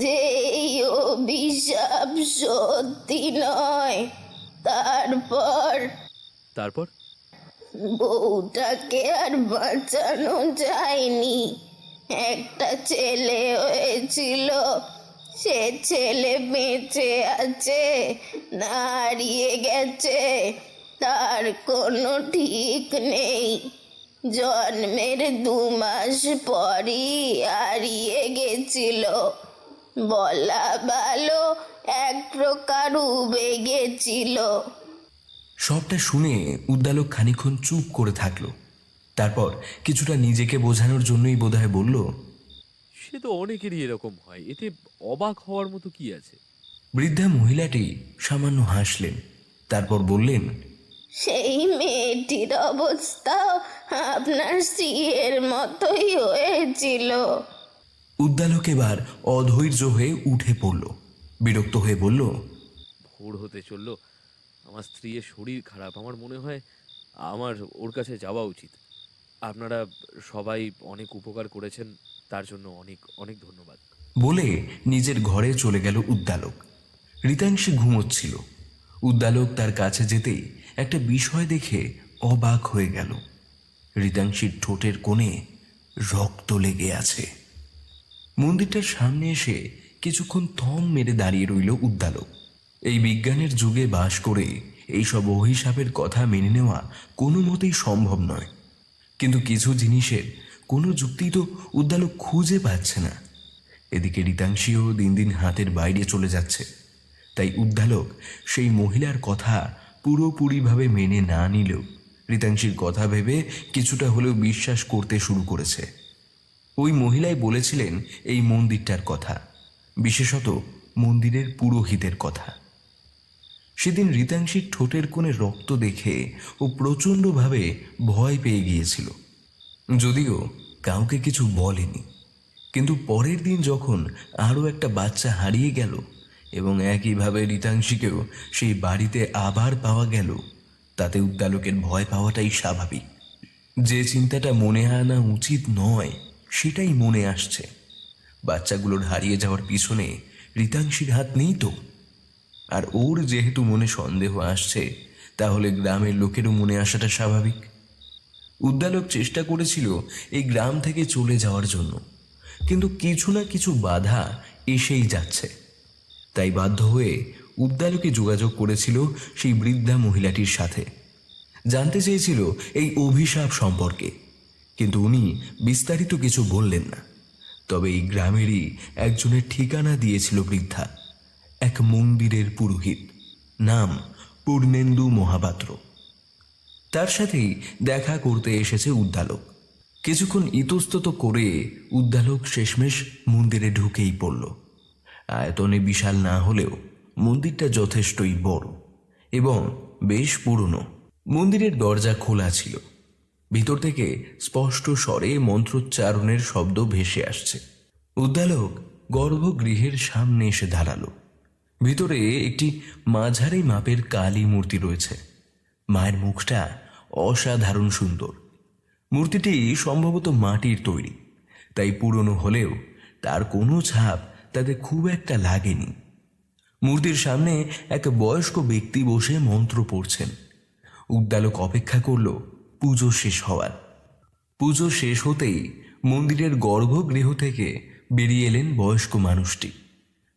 যে এই অভিশাপ সত্যি নয়। তারপর বউটাকে আর বাঁচানো যায়নি। একটা ছেলে হয়েছিল, সে ছেলে বেঁচে আছে না হারিয়ে গেছে তার কোনো ঠিক নেই। জন্মের 2 মাস পরই হারিয়ে গেছিল। বলা ভালো, এক প্রকার উবে গেছিল। সবটা শুনে উদ্দালক খানিকক্ষণ চুপ করে থাকলো। তারপর কিছুটা নিজেকে বোঝানোর জন্যই বোধহয় বলল, সে তো অনেকেরই এরকম হয়, এতে অবাক হওয়ার মতো কি আছে? বৃদ্ধা মহিলাটি সামান্য হাসলেন। তারপর বললেন, সেই মেয়েটির অবস্থাও আপনার স্ত্রীর মতোই হয়েছিল। উদ্দালক এবার অধৈর্য হয়ে উঠে পড়ল। বিরক্ত হয়ে বলল, ভোর হতে চললো, আমার স্ত্রীর শরীর খারাপ, আমার মনে হয় আমার ওর কাছে যাওয়া উচিত। আপনারা সবাই অনেক উপকার করেছেন, তার জন্য অনেক অনেক ধন্যবাদ। বলে নিজের ঘরে চলে গেল উদ্দালক। রিতাংশী ঘুমোচ্ছিল। উদ্দালক তার কাছে যেতেই একটা বিষয় দেখে অবাক হয়ে গেল। রিতাংশীর ঠোঁটের কোণে রক্ত লেগে আছে। মন্দিরটার সামনে এসে কিছুক্ষণ থম মেরে দাঁড়িয়ে রইল উদ্দালক। এই বিজ্ঞানের যুগে বাস করে এইসব অভিশাপের কথা মেনে নেওয়া কোনো মতেই সম্ভব নয়। কিন্তু কিছু জিনিসের কোনো যুক্তি তো উদ্দালক খুঁজে পাচ্ছে না। এদিকে রিতাংশীও দিন দিন হাতের বাইরে চলে যাচ্ছে। তাই উদ্দালক সেই মহিলার কথা পুরোপুরিভাবে মেনে না নিলেও রিতাংশীর কথা ভেবে কিছুটা হলেও বিশ্বাস করতে শুরু করেছে। ওই মহিলাই বলেছিলেন এই মন্দিরটার কথা, বিশেষত মন্দিরের পুরোহিতের কথা। সেদিন রিতাংশীর ঠোঁটের কোণে রক্ত দেখে ও প্রচণ্ডভাবে ভয় পেয়ে গিয়েছিল, যদিও কাউকে কিছু বলেনি। কিন্তু পরের দিন যখন আরও একটা বাচ্চা হারিয়ে গেল এবং একইভাবে রিতাংশীকেও সেই বাড়িতে আবার পাওয়া গেল, তাতে উদ্দালকের ভয় পাওয়াটাই স্বাভাবিক। যে চিন্তাটা মনে আনা উচিত নয় সেটাই মনে আসছে। বাচ্চাগুলোর হারিয়ে যাওয়ার পিছনে রিতাংশীর হাত নেই তো। আর ওর যেহেতু মনে সন্দেহ আসছে, তাহলে গ্রামের লোকেরও মনে আসাটা স্বাভাবিক। উদ্দালক চেষ্টা করেছিল এই গ্রাম থেকে চলে যাওয়ার জন্য, কিন্তু কিছু না কিছু বাধা এসেই যাচ্ছে। তাই বাধ্য হয়ে উদ্দালকে যোগাযোগ করেছিল সেই বৃদ্ধা মহিলাটির সাথে। জানতে চেয়েছিল এই অভিশাপ সম্পর্কে, কিন্তু উনি বিস্তারিত কিছু বললেন না। তবে এই গ্রামেরই একজনের ঠিকানা দিয়েছিল বৃদ্ধা, এক মন্দিরের পুরোহিত, নাম পূর্ণেন্দু মহাপাত্র। তার সাথেই দেখা করতে এসেছে উদ্দালক। কিছুক্ষণ ইতস্তত করে উদ্দালক শেষমেশ মন্দিরে ঢুকেই পড়ল। আয়তনে বিশাল না হলেও মন্দিরটা যথেষ্টই বড় এবং বেশ পুরনো। মন্দিরের দরজা খোলা ছিল। ভিতর থেকে স্পষ্ট স্বরে মন্ত্রোচ্চারণের শব্দ ভেসে আসছে। উদ্দালক গর্ভগৃহের সামনে এসে দাঁড়ালো। ভিতরে একটি মাঝারি মাপের কালী মূর্তি রয়েছে। মায়ের মুখটা অসাধারণ সুন্দর। মূর্তিটি সম্ভবত মাটির তৈরি, তাই পুরনো হলেও তার কোনো ছাপ তাতে খুব একটা লাগেনি। মূর্তির সামনে এক বয়স্ক ব্যক্তি বসে মন্ত্র পড়ছেন। উদ্দালক অপেক্ষা করল পুজো শেষ হওয়ার। পুজো শেষ হতেই মন্দিরের গর্ভগৃহ থেকে বেরিয়ে এলেন বয়স্ক মানুষটি।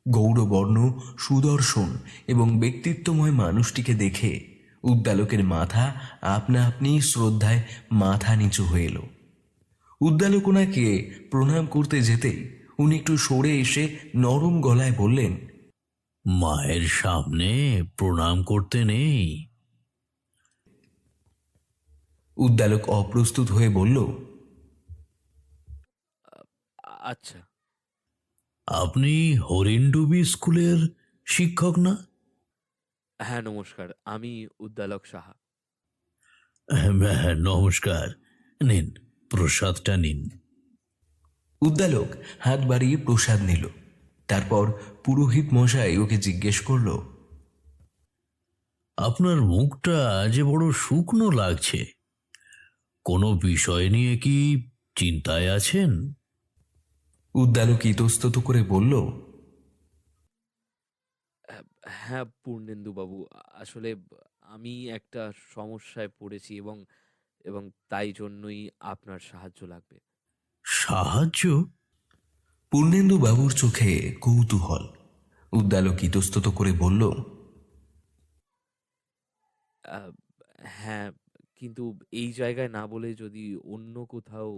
গৌরবর্ণ, সুদর্শন এবং ব্যক্তিত্বময় মানুষটিকে দেখে উদ্দালকের মাথা আপনা আপনি শ্রদ্ধায় মাথা নিচু হয়ে এলো। উদ্দালক ওনাকে প্রণাম করতে যেতেই উনি একটু সরে এসে নরম গলায় বললেন, মায়ের সামনে প্রণাম করতে নেই। উদ্দালক অপ্রস্তুত হয়ে বলল, আচ্ছা। আপনি হরিণডুবি স্কুলের শিক্ষক না? হ্যাঁ, নমস্কার, আমি উদ্দালক সাহা। হ্যাঁ, নমস্কার। নিন, প্রসাদটা নিন। উদ্দালক হাত বাড়িয়ে প্রসাদ নিল। তারপর পুরোহিত মশাই ওকে জিজ্ঞেস করল, আপনার মুখটা যে বড় শুকনো লাগছে, কোনো বিষয় নিয়ে কি চিন্তায় আছেন? উদ্দালক ইতস্তত করে বলল, হ্যাঁ পূর্ণেন্দু বাবু, আসলে আমি একটা সমস্যায় পড়েছি এবং এবং তাই জন্যই আপনার সাহায্য লাগবে। সাহায্য? পূর্ণেন্দু বাবুর চোখে কৌতূহল। উদ্দালক ইতস্তত করে বলল, হ্যাঁ, কিন্তু এই জায়গায় না বলে যদি অন্য কোথাও।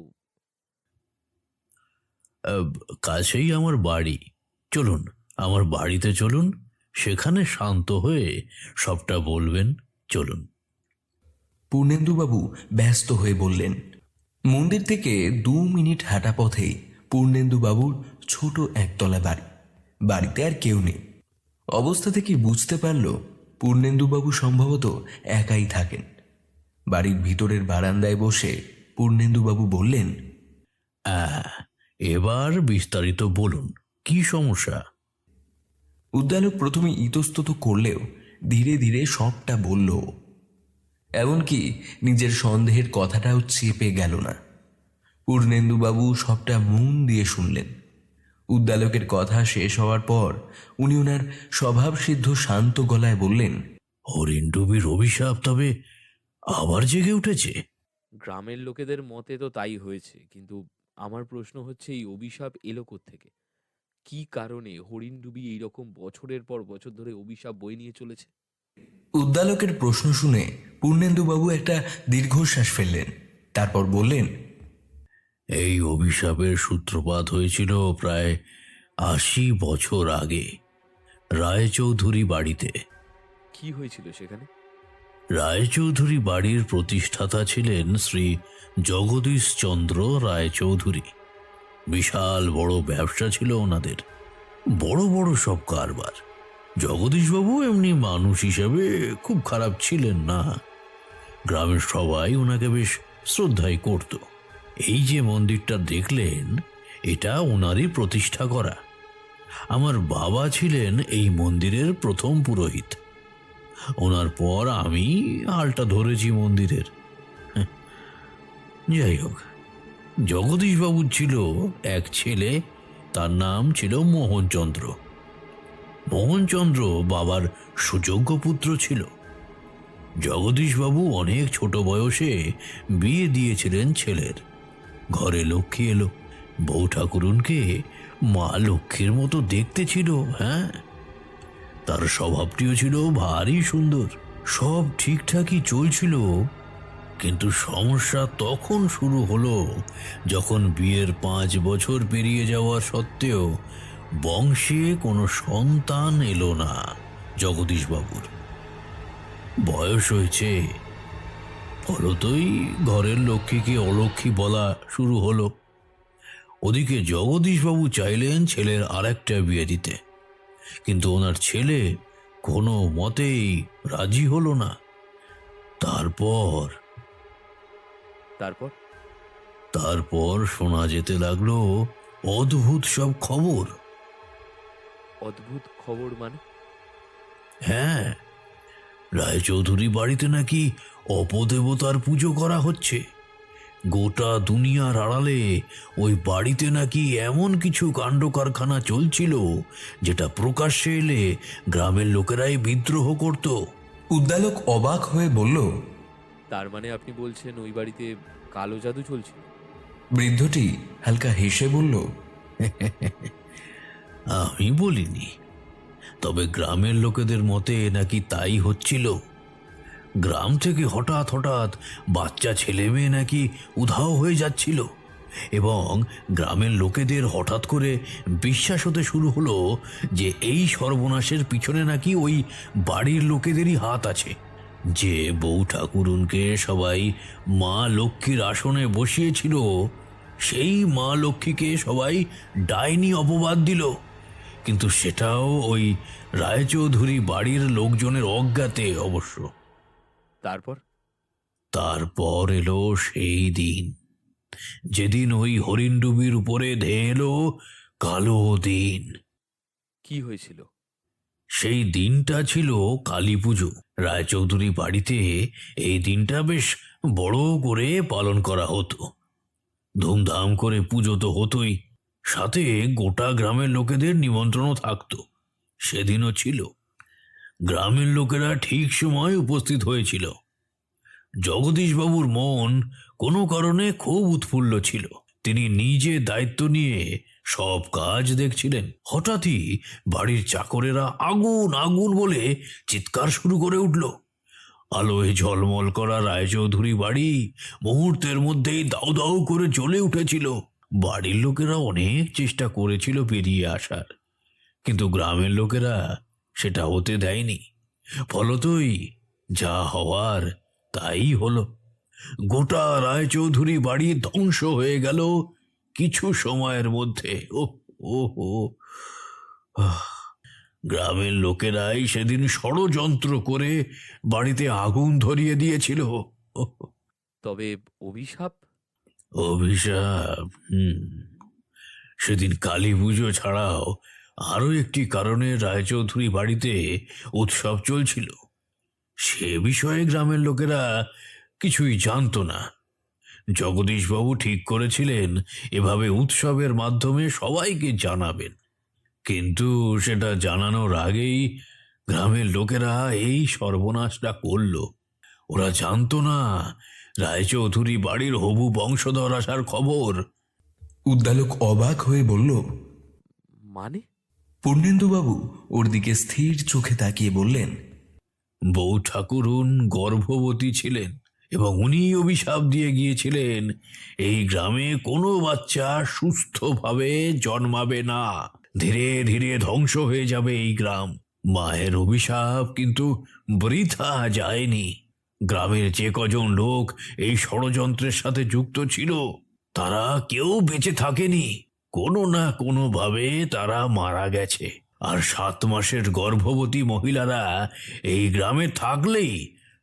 আহ, কাছেই আমার বাড়ি। চলুন, আমার বাড়িতে চলুন, সেখানে শান্ত হয়ে সবটা বলবেন। চলুন। পূর্ণেন্দুবাবু ব্যস্ত হয়ে বললেন। মন্দির থেকে 2 মিনিট হাঁটা পথে পূর্ণেন্দুবাবুর ছোট একতলা বাড়ি। বাড়িতে আর কেউ নেই। অবস্থা থেকে বুঝতে পারল পূর্ণেন্দুবাবু সম্ভবত একাই থাকেন। বাড়ির ভিতরের বারান্দায় বসে পূর্ণেন্দুবাবু বললেন, এবার বিস্তারিত বলুন, কি সমস্যা? উদ্দালক প্রথমে ইতস্তত করলেও ধীরে ধীরে সবটা বলল। এমনকি নিজের সন্দেহের কথাটাও চেপে গেল না। পূর্ণেন্দুবাবু সবটা মন দিয়ে শুনলেন। উদ্দালকের কথা শেষ হওয়ার পর উনি ওনার স্বভাবসিদ্ধ শান্ত গলায় বললেন, হরিণডুবির অভিশাপ তবে আবার জেগে উঠেছে? গ্রামের লোকেদের মতে তো তাই হয়েছে, কিন্তু আমার প্রশ্ন হচ্ছে এই অভিশাপ এলো কোত্থেকে? কি কারণে হরিণডুবি এইরকম বছরের পর বছর ধরে অভিশাপ বয়ে নিয়ে চলেছে? উদ্দালকের প্রশ্ন শুনে পূর্ণেন্দুবাবু একটা দীর্ঘশ্বাস ফেললেন। তারপর বললেন, এই অভিশাপের সূত্রপাত হয়েছিল প্রায় 80 বছর আগে, রায়চৌধুরী বাড়িতে। কি হয়েছিল সেখানে? রায়চৌধুরী বাড়ির প্রতিষ্ঠাতা ছিলেন শ্রী জগদীশচন্দ্র রায়চৌধুরী। বিশাল বড় ব্যবসা ছিল ওনাদের, বড় বড় সব কারবার। জগদীশবাবু এমনি মানুষ হিসেবে খুব খারাপ ছিলেন না। গ্রামের সবাই ওনাকে বেশ শ্রদ্ধাই করত। এই যে মন্দিরটা দেখলেন, এটা ওনারই প্রতিষ্ঠা করা। আমার বাবা ছিলেন এই মন্দিরের প্রথম পুরোহিত। ওনার পর আমি হালটা ধরেছি মন্দিরের। যাই হোক, জগদীশবাবুর ছিল এক ছেলে, তার নাম ছিল মোহনচন্দ্র। মোহনচন্দ্র বাবার সুযোগ্য পুত্র ছিল। জগদীশবাবু অনেক ছোট বয়সে বিয়ে দিয়েছিলেন ছেলের। ঘরে লক্ষ্মী এলো। বউ ঠাকুরুনকে মা লক্ষ্মীর মতো দেখতে ছিল। হ্যাঁ, তার স্বভাবটিও ছিল ভারী সুন্দর। সব ঠিকঠাকই চলছিল, কিন্তু সমস্যা তখন শুরু হলো যখন বিয়ের 5 বছর পেরিয়ে যাওয়ার সত্ত্বেও বংশে কোনো সন্তান এলো না। জগদীশবাবুর বয়স হয়েছে, ফলতই ঘরের লক্ষ্মীকে অলক্ষ্মী বলা শুরু হলো। ওদিকে জগদীশবাবু চাইলেন ছেলের আরেকটা বিয়ে দিতে, কিন্তু ওনার ছেলে কোনো মতেই রাজি হলো না। তারপর তারপর? তারপর শোনা যেতে লাগলো অদ্ভুত সব খবর। অদ্ভুত খবর মানে? হ্যাঁ, রায়চৌধুরী বাড়িতে নাকি অপদেবতার পুজো করা হচ্ছে। গোটা দুনিয়ার আড়ালে ওই বাড়িতে নাকি এমন কিছু কাণ্ড কারখানা চলছিল যেটা প্রকাশ্যে এলে গ্রামের লোকেরাই বিদ্রোহ করত। উদ্দালক অবাক হয়ে বলল, তার মানে আপনি বলছেন ওই বাড়িতে কালো জাদু চলছিল? বৃদ্ধটি হালকা হেসে বলল, আমি বলিনি, তবে গ্রামের লোকেদের মতে নাকি তাই হচ্ছিল। গ্রাম থেকে হঠাৎ হঠাৎ বাচ্চা ছেলে মেয়ে নাকি উধাও হয়ে যাচ্ছিল, এবং গ্রামের লোকেদের হঠাৎ করে বিশ্বাস হতে শুরু হলো যে এই সর্বনাশের পিছনে নাকি ওই বাড়ির লোকেদেরই হাত আছে। যে বউ ঠাকুরুনকে সবাই মা লক্ষ্মীর আসনে বসিয়েছিল, সেই মা লক্ষ্মীকে সবাই ডাইনি অপবাদ দিল। কিন্তু সেটাও ওই রায়চৌধুরী বাড়ির লোকজনের অজ্ঞাতে অবশ্য। তারপর? তারপর এলো সেই দিন, যেদিন ওই হরিণডুবির উপরে ধেয়ে এলো কালো দিন। কি হয়েছিল? সেই দিনটা ছিল কালী পুজো। রায়চৌধুরী বাড়িতে এই দিনটা বেশ বড় করে পালন করা হতো। ধুমধাম করে পুজো তো হতোই, সাথে গোটা গ্রামের লোকেদের নিমন্ত্রণও থাকতো। সেদিনও ছিল। গ্রামের লোকেরা ঠিক সময় উপস্থিত হয়েছিল। জগদীশবাবুর মন কোনো কারণে খুব উৎফুল্ল ছিল। তিনি নিজে দায়িত্ব নিয়ে সব কাজ দেখছিলেন। হঠাৎই বাড়ির চাকরেরা আগুন আগুন বলে চিৎকার শুরু করে উঠল। আলোয় ঝলমল করা রায়চৌধুরী বাড়ি মুহূর্তের মধ্যেই দাউ দাউ করে জ্বলে উঠেছিল। বাড়ির লোকেরা অনেক চেষ্টা করেছিল বেরিয়ে আসার, কিন্তু গ্রামের লোকেরা সেটা হতে দেয়নি। ফলতই যা হওয়ার তাই হলো। গোটা রায়চৌধুরী বাড়ি ধ্বংস হয়ে গেল কিছু সময়ের মধ্যে। ও ও ও গ্রামের লোকেরাই সেদিন ষড়যন্ত্র করে বাড়িতে আগুন ধরিয়ে দিয়েছিল। তবে অভিশাপ? অভিশাপ? সেদিন কালী পুজো ছাড়াও আরো একটি কারণে রায়চৌধুরী বাড়িতে উৎসব চলছিল। সে বিষয়ে গ্রামের লোকেরা কিছুই জানতো না। জগদীশবাবু ঠিক করেছিলেন এভাবে উৎসবের মাধ্যমে সবাইকে জানাবেন, কিন্তু সেটা জানানোর আগেই গ্রামের লোকেরা এই সর্বনাশটা করল। ওরা জানতো না রায়চৌধুরী বাড়ির হবু বংশধর আসার খবর। উদ্দালক অবাক হয়ে বলল, মানে? পূর্ণেন্দুবাবু ওর দিকে স্থির চোখে তাকিয়ে বললেন, বউ ঠাকুরুন গর্ভবতী ছিলেন এবং উনি অভিশাপ দিয়ে গিয়েছিলেন এই গ্রামে কোনো বাচ্চা সুস্থভাবে জন্মাবে না, ধীরে ধীরে ধ্বংস হয়ে যাবে এই গ্রাম। মায়ের অভিশাপ কিন্তু বৃথা যায়নি। গ্রামের যে কজন লোক এই ষড়যন্ত্রের সাথে যুক্ত ছিল তারা কেউ বেঁচে থাকেনি, কোনো না কোনো ভাবে তারা মারা গেছে। আর 7 মাসের গর্ভবতী মহিলারা এই গ্রামে থাকলেই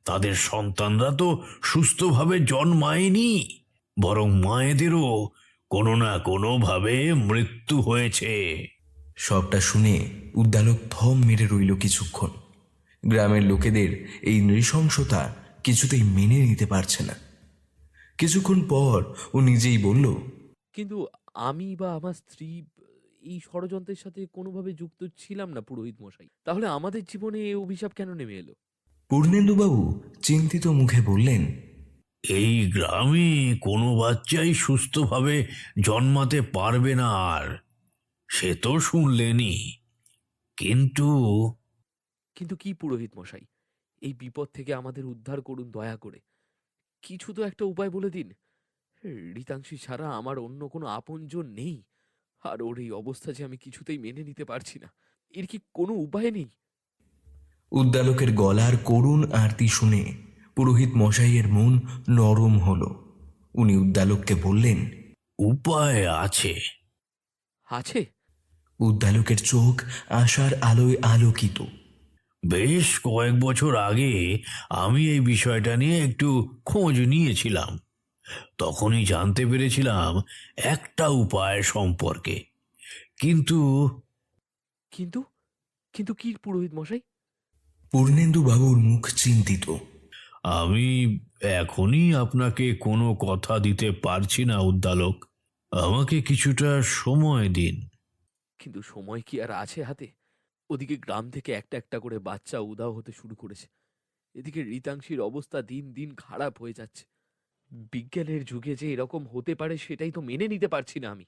তাদের সন্তানরা তো সুস্থভাবে জন্মায়নি, বরং মায়েদেরও কোনো না কোনো ভাবে মৃত্যু হয়েছে। সবটা শুনে উদ্দালক থম মেরে রইল কিছুক্ষণ। গ্রামের লোকেদের এই নৃশংসতা কিছুতেই মেনে নিতে পারছে না। কিছুক্ষণ পর ও নিজেই বলল, কিন্তু আমি বা আমার স্ত্রী এই ষড়যন্ত্রের সাথে কোনোভাবে যুক্ত ছিলাম না পুরোহিত মশাই। তাহলে আমাদের জীবনে এই অভিশাপ কেন নেমে এলো? পূর্ণেন্দুবাবু চিন্তিত মুখে বললেন, এই গ্রামে কোনো বাচ্চাই সুস্থভাবে জন্মাতে পারবে না, আর সে তো শুনলেনি। কিন্তু কিন্তু কি পুরোহিত মশাই, এই বিপদ থেকে আমাদের উদ্ধার করুন দয়া করে। কিছু তো একটা উপায় বলে দিন। রীতাংশী ছাড়া আমার অন্য কোনো আপনজন নেই, আর ওর এই অবস্থা যে আমি কিছুতেই মেনে নিতে পারছি না। এর কি কোনো উপায় নেই? উদ্দালকের গলার করুণ আরতি শুনে পুরোহিত মশাইয়ের মন নরম হলো। উনি উদ্দালককে বললেন, উপায় আছে। আছে? উদ্দালকের চোখ আশার আলোয় আলোকিত। বেশ কয়েক বছর আগে আমি এই বিষয়টা নিয়ে একটু খোঁজ নিয়েছিলাম। তখনই জানতে পেরেছিলাম একটা উপায় সম্পর্কে। কিন্তু কিন্তু কিন্তু কি পুরোহিত মশাই? পূর্ণেন্দু বাবুর মুখ চিন্তিত। আমি এখনই আপনাকে কোনো কথা দিতে পারছি না উদ্দালক, আমাকে কিছুটা সময় দিন। কিন্তু সময় কি আর আছে হাতে? ওদিকে গ্রাম থেকে একটা একটা করে বাচ্চা উধাও হতে শুরু করেছে। এদিকে রীতাংশীর অবস্থা দিন দিন খারাপ হয়ে যাচ্ছে। বিজ্ঞানের যুগে যে এরকম হতে পারে সেটাই তো মেনে নিতে পারছি না আমি।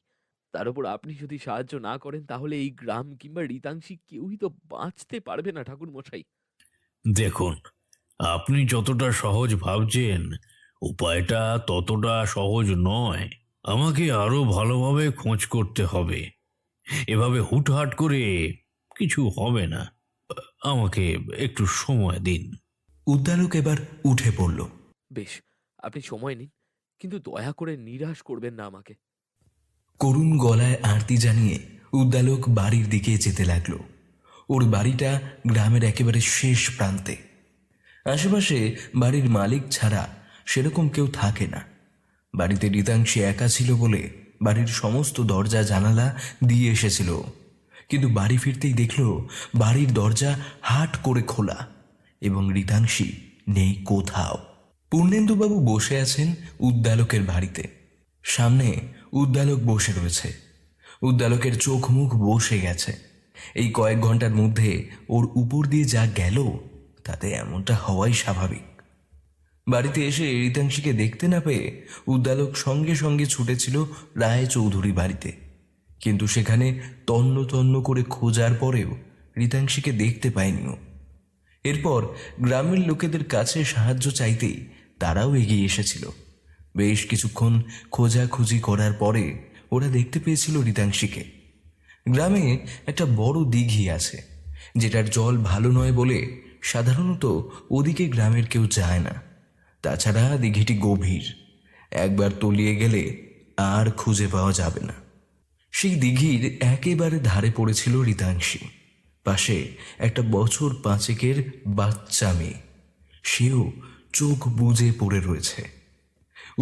তার উপর আপনি যদি সাহায্য না করেন তাহলে এই গ্রাম কিংবা রীতাংশী কেউই তো বাঁচতে পারবে না ঠাকুর মশাই। দেখুন, আপনি যতটা সহজ ভাবছেন উপায়টা ততটা সহজ নয়। আমাকে আরো ভালোভাবে খোঁজ করতে হবে। এভাবে হুটহাট করে কিছু হবে না। আমাকে একটু সময় দিন। উদ্দালক এবার উঠে পড়ল। বেশ, আপনি সময় নিন, কিন্তু দয়া করে নিরাশ করবেন না আমাকে। করুণ গলায় আরতি জানিয়ে উদ্দালক বাড়ির দিকে যেতে লাগলো। ওর বাড়িটা গ্রামের একেবারে শেষ প্রান্তে। আশেপাশে বাড়ির মালিক ছাড়া সেরকম কেউ থাকে না। বাড়িতে রীতাংশী একা ছিল বলে বাড়ির সমস্ত দরজা জানালা দিয়ে এসেছিল, কিন্তু বাড়ি ফিরতেই দেখল বাড়ির দরজা হাট করে খোলা এবং রীতাংশী নেই কোথাও। পূর্ণেন্দুবাবু বসে আছেন উদ্দালকের বাড়িতে। সামনে উদ্দালক বসে রয়েছে। উদ্দালকের চোখ মুখ বসে গেছে। এই কয়েক ঘন্টার মধ্যে ওর উপর দিয়ে যা গেল তাতে এমনটা হওয়াই স্বাভাবিক। বাড়িতে এসে রীতাংশীকে দেখতে না পেয়ে উদ্দালক সঙ্গে সঙ্গে ছুটেছিল রায়চৌধুরী বাড়িতে, কিন্তু সেখানে তন্ন তন্ন করে খোঁজার পরেও রীতাংশীকে দেখতে পায়নি ও। এরপর গ্রামের লোকেদের কাছে সাহায্য চাইতেই তারাও এগিয়ে এসেছিল। বেশ কিছুক্ষণ খোঁজাখুঁজি করার পরে ওরা দেখতে পেয়েছিল রিতাংশীকে। গ্রামে একটা বড় দিঘি আছে, যেটার জল ভালো নয় বলে সাধারণত ওদিকে গ্রামের কেউ যায় না। তাছাড়া দিঘিটি গভীর, একবার তলিয়ে গেলে আর খুঁজে পাওয়া যাবে না। সেই দিঘির একেবারে ধারে পড়েছিল রিতাংশী। পাশে একটা বছর 5 বাচ্চা মেয়ে, সেও চোখ বুজে পড়ে রয়েছে।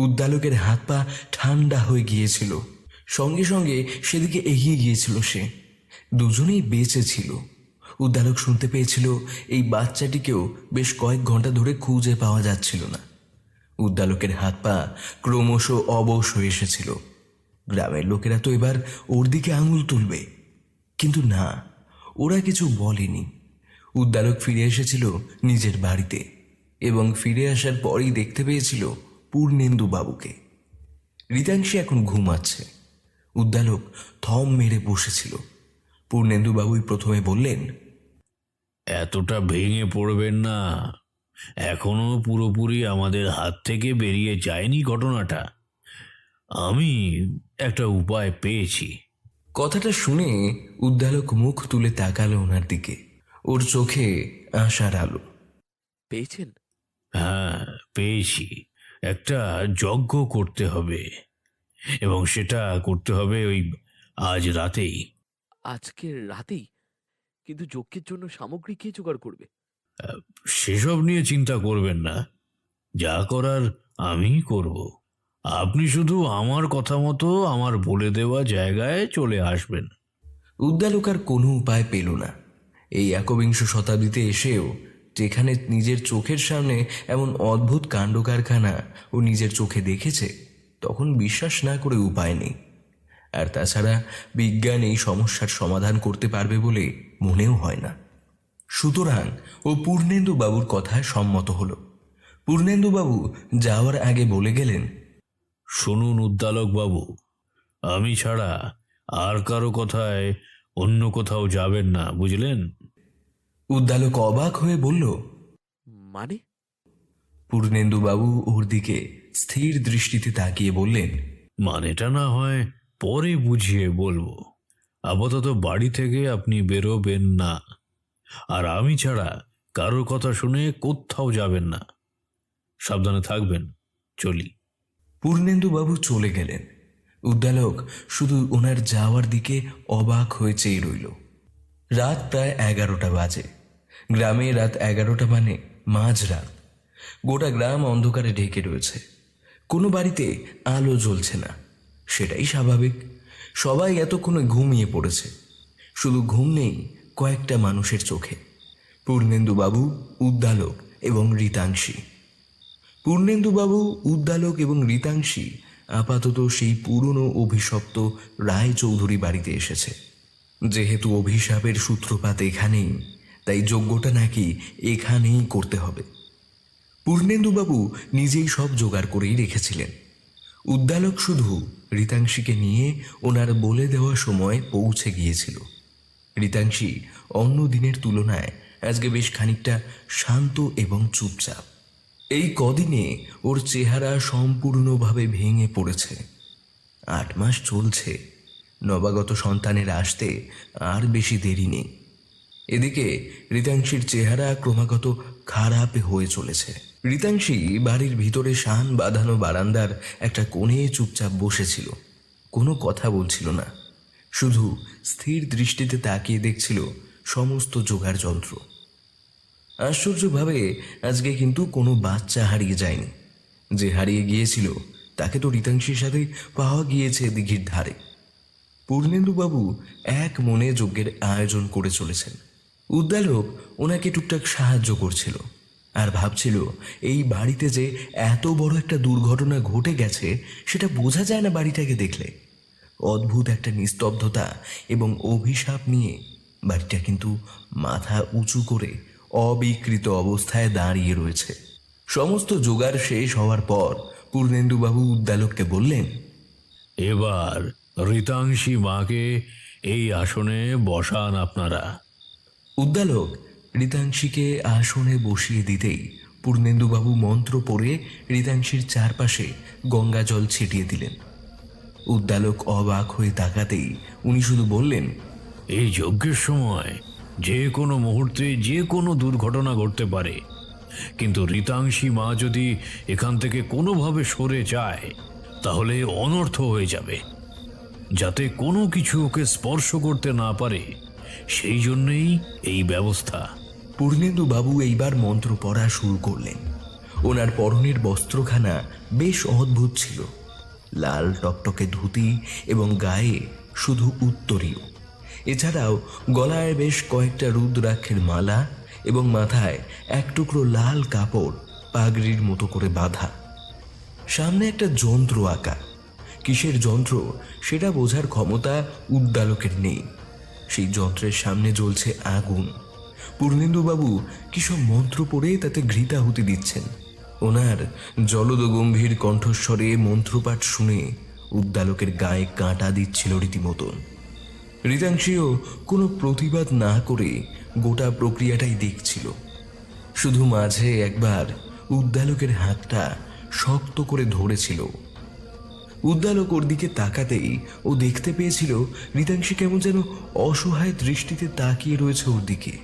উদ্দালকের হাত পা ঠান্ডা হয়ে গিয়েছিল, সঙ্গে সঙ্গে সেদিকে এগিয়ে গিয়েছিল সে। দুজনেই বেঁচে ছিল। উদ্দালক শুনতে পেয়েছিল এই বাচ্চাটিকেও বেশ কয়েক ঘন্টা ধরে খুঁজে পাওয়া যাচ্ছিল না। উদ্দালকের হাত পা ক্রমশ অবশ হয়ে এসেছিল। গ্রামের লোকেরা তো এবার ওর দিকে আঙুল তুলবে, কিন্তু না, ওরা কিছু বলেনি। উদ্দালক ফিরে এসেছিল নিজের বাড়িতে, এবং ফিরে আসার পরই দেখতে পেয়েছিল পূর্ণেন্দু বাবুকে। রিতাংশী এখন ঘুমাচ্ছে। উদ্দালক থম মেরে বসেছিল। পূর্ণেন্দু বাবুই প্রথমে বললেন, এতটা ভেঙে পড়বেন না, এখনো পুরোপুরি আমাদের হাত থেকে বেরিয়ে যায়নি ঘটনাটা। আমি একটা উপায় পেয়েছি। কথাটা শুনে উদ্দালক মুখ তুলে তাকালো ওনার দিকে। ওর চোখে আশার আলো। পেয়েছেন? হ্যাঁ, পেয়েছি। একটা যজ্ঞ করতে হবে, এবং সেটা করতে হবে ওই আজ রাতেই। আজকের রাতেই? কিন্তু যজ্ঞের জন্য সামগ্রী কে জোগাড় করবে? সেসব নিয়ে চিন্তা করবেন না, যা করার আমিই করব। আপনি শুধু আমার কথা মতো আমার বলে দেওয়া জায়গায় চলে আসবেন। উদ্দালক আর কোনো উপায় পেল না। এই একবিংশ শতাব্দীতে এসেও যেখানে নিজের চোখের সামনে এমন অদ্ভুত কাণ্ড কারখানা ও নিজের চোখে দেখেছে, তখন বিশ্বাস না করে উপায় নেই। আর তাছাড়া বিজ্ঞান এই সমস্যার সমাধান করতে পারবে বলে মনেও হয় না। সুতরাং ও পূর্ণেন্দু বাবুর কথায় সম্মত হলো। পূর্ণেন্দু বাবু যাওয়ার আগে বলে গেলেন, শুনুন উদ্দালক বাবু, আমি ছাড়া আর কারো কথায় অন্য কোথাও যাবেন না, বুঝলেন? উদ্দালক অবাক হয়ে বলল, মানে? পূর্ণেন্দু বাবু ওর দিকে স্থির দৃষ্টিতে তাকিয়ে বললেন, মানেটা না হয় পরে বুঝিয়ে বলবো। আপাতত বাড়ি থেকে আপনি বেরোবেন না, আর আমি ছাড়া কারোর কথা শুনে কোথাও যাবেন না। সাবধানে থাকবেন। চলি। পূর্ণেন্দু বাবু চলে গেলেন। উদ্দালক শুধু ওনার যাওয়ার দিকে অবাক হয়ে চেয়ে রইল। রাত প্রায় 11টা বাজে। গ্রামে রাত 11টা মানে মাঝরাত। গোটা গ্রাম অন্ধকারে ঢেকে রয়েছে। কোনো বাড়িতে আলো জ্বলছে না, সেটাই স্বাভাবিক। সবাই এতক্ষণে ঘুমিয়ে পড়েছে। শুধু ঘুম নেই কয়েকটা মানুষের চোখে, পূর্ণেন্দু বাবু, উদ্দালক এবং রিতাংশী। পূর্ণেন্দুবাবু, উদ্দালক এবং রিতাংশী আপাতত সেই পুরনো অভিশপ্ত রায়চৌধুরী বাড়িতে এসেছে। যেহেতু অভিশাপের সূত্রপাত এখানেই, তাই যজ্ঞটা নাকি এখানেই করতে হবে। পূর্ণেন্দুবাবু নিজেই সব জোগাড় করেই রেখেছিলেন। উদ্দালক শুধু রিতাংশীকে নিয়ে ওনার বলে দেওয়া সময় পৌঁছে গিয়েছিল। রিতাংশী অন্য দিনের তুলনায় আজকে বেশ খানিকটা শান্ত এবং চুপচাপ। এই কদিনে ওর চেহারা সম্পূর্ণভাবে ভেঙে পড়েছে। 8 মাস চলছে, নবাগত সন্তানের আসতে আর বেশি দেরি নেই। এদিকে রিতাংশীর চেহারা ক্রমাগত খারাপ হয়ে চলেছে। রিতাংশী বাড়ির ভিতরে শান বাঁধানো বারান্দার একটা কোণে চুপচাপ বসেছিল, কোনো কথা বলছিল না, শুধু স্থির দৃষ্টিতে তাকিয়ে দেখছিল সমস্ত জোগাড় যন্ত্র। আশ্চর্যভাবে আজকে কিন্তু কোনো বাচ্চা হারিয়ে যায়নি। যে হারিয়ে গিয়েছিল তাকে তো রিতাংশীর সাথে পাওয়া গিয়েছে দিঘির ধারে। পূর্ণেন্দুবাবু এক মনে যজ্ঞের আয়োজন করে চলেছেন। উদ্দালক ওনাকে টুকটাক সাহায্য করছিল, আর ভাবছিল এই বাড়িতে যে এত বড় একটা দুর্ঘটনা ঘটে গেছে সেটা বোঝা যায় না বাড়িটাকে দেখলে। অদ্ভুত একটা নিস্তব্ধতা এবং অভিশাপ নিয়ে বাড়িটা কিন্তু মাথা উঁচু করে অবিকৃত অবস্থায় দাঁড়িয়ে রয়েছে। সমস্ত জোগাড় শেষ হওয়ার পর পূর্ণেন্দুবাবু উদ্দালককে বললেন, এবার রিতাংশী মাকে এই আসনে বসান আপনারা। উদ্দালক রিতাংশীকে আসনে বসিয়ে দিতেই পূর্ণেন্দুবাবু মন্ত্র পড়ে রিতাংশীর চারপাশে গঙ্গা জল ছিটিয়ে দিলেন। উদ্দালক অবাক হয়ে তাকাতেই উনি শুধু বললেন, এই যজ্ঞের সময় যে কোনো মুহূর্তে যে কোনো দুর্ঘটনা ঘটতে পারে, কিন্তু রিতাংশী মা যদি এখান থেকে কোনোভাবে সরে যায় তাহলে অনর্থ হয়ে যাবে। যাতে কোনো কিছু ওকে স্পর্শ করতে না পারে সেই জন্যেই এই ব্যবস্থা। পূর্ণেন্দুবাবু এইবার মন্ত্র পড়া শুরু করলেন। ওনার পরনের বস্ত্রখানা বেশ অদ্ভুত ছিল, লাল টকটকে ধুতি এবং গায়ে শুধু উত্তরীয়। এছাড়াও গলায় বেশ কয়েকটা রুদ্রাক্ষের মালা এবং মাথায় এক টুকরো লাল কাপড় পাগড়ির মতো করে বাঁধা। সামনে একটা যন্ত্র আঁকা। কিসের যন্ত্র সেটা বোঝার ক্ষমতা উদ্দালকের নেই। সেই যন্ত্রের সামনে জ্বলছে আগুন। পূর্ণেন্দুবাবু কিসব মন্ত্র পড়ে তাতে ঘৃতাহুতি দিচ্ছেন। ওনার জলদ গম্ভীর কণ্ঠস্বরে মন্ত্রপাঠ শুনে উদ্দালকের গায়ে কাঁটা দিচ্ছিল রীতিমতন। রিতাংশীও কোনো প্রতিবাদ না করে গোটা প্রক্রিয়াটাই দেখছিল। শুধু মাঝে একবার উদ্দালকের হাতটা শক্ত করে ধরেছিল। উদ্দালক ওর দিকে তাকাতেই ও দেখতে পেয়েছিল রিতাংশী কেমন যেন অসহায় দৃষ্টিতে তাকিয়ে রয়েছে ওর দিকে।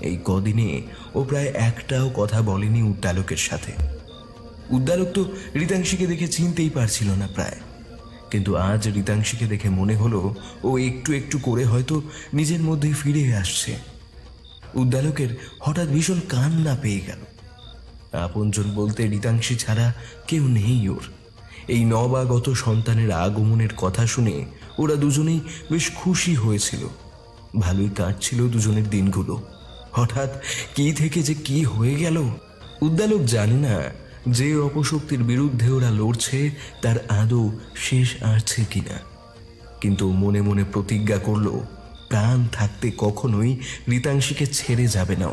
এই কদিনে ও প্রায় একটাও কথা বলেনি উদ্দালকের সাথে। উদ্দালক তো রিতাংশীকে দেখে চিনতেই পারছিল না প্রায়, কিন্তু আজ রিতাংশীকে দেখে মনে হলো ও একটু একটু করে হয়তো নিজের মধ্যেই ফিরে আসছে। উদ্দালকের হঠাৎ ভীষণ কান্না পেয়ে গেল। আপনজন বলতে রিতাংশী ছাড়া কেউ নেই ওর। এই নবাগত সন্তানের আগমনের কথা শুনে ওরা দুজনেই বেশ খুশি হয়েছিল। ভালোই কাটছিল দুজনের দিনগুলো। হঠাৎ কি থেকে যে কি হয়ে গেল উদ্দালক জানে না। যে অপশক্তির বিরুদ্ধে ওরা লড়ছে তার আদৌ শেষ আসছে কিনা, কিন্তু মনে মনে প্রতিজ্ঞা করলো প্রাণ থাকতে কখনোই রিতাংশীকে ছেড়ে যাবে না।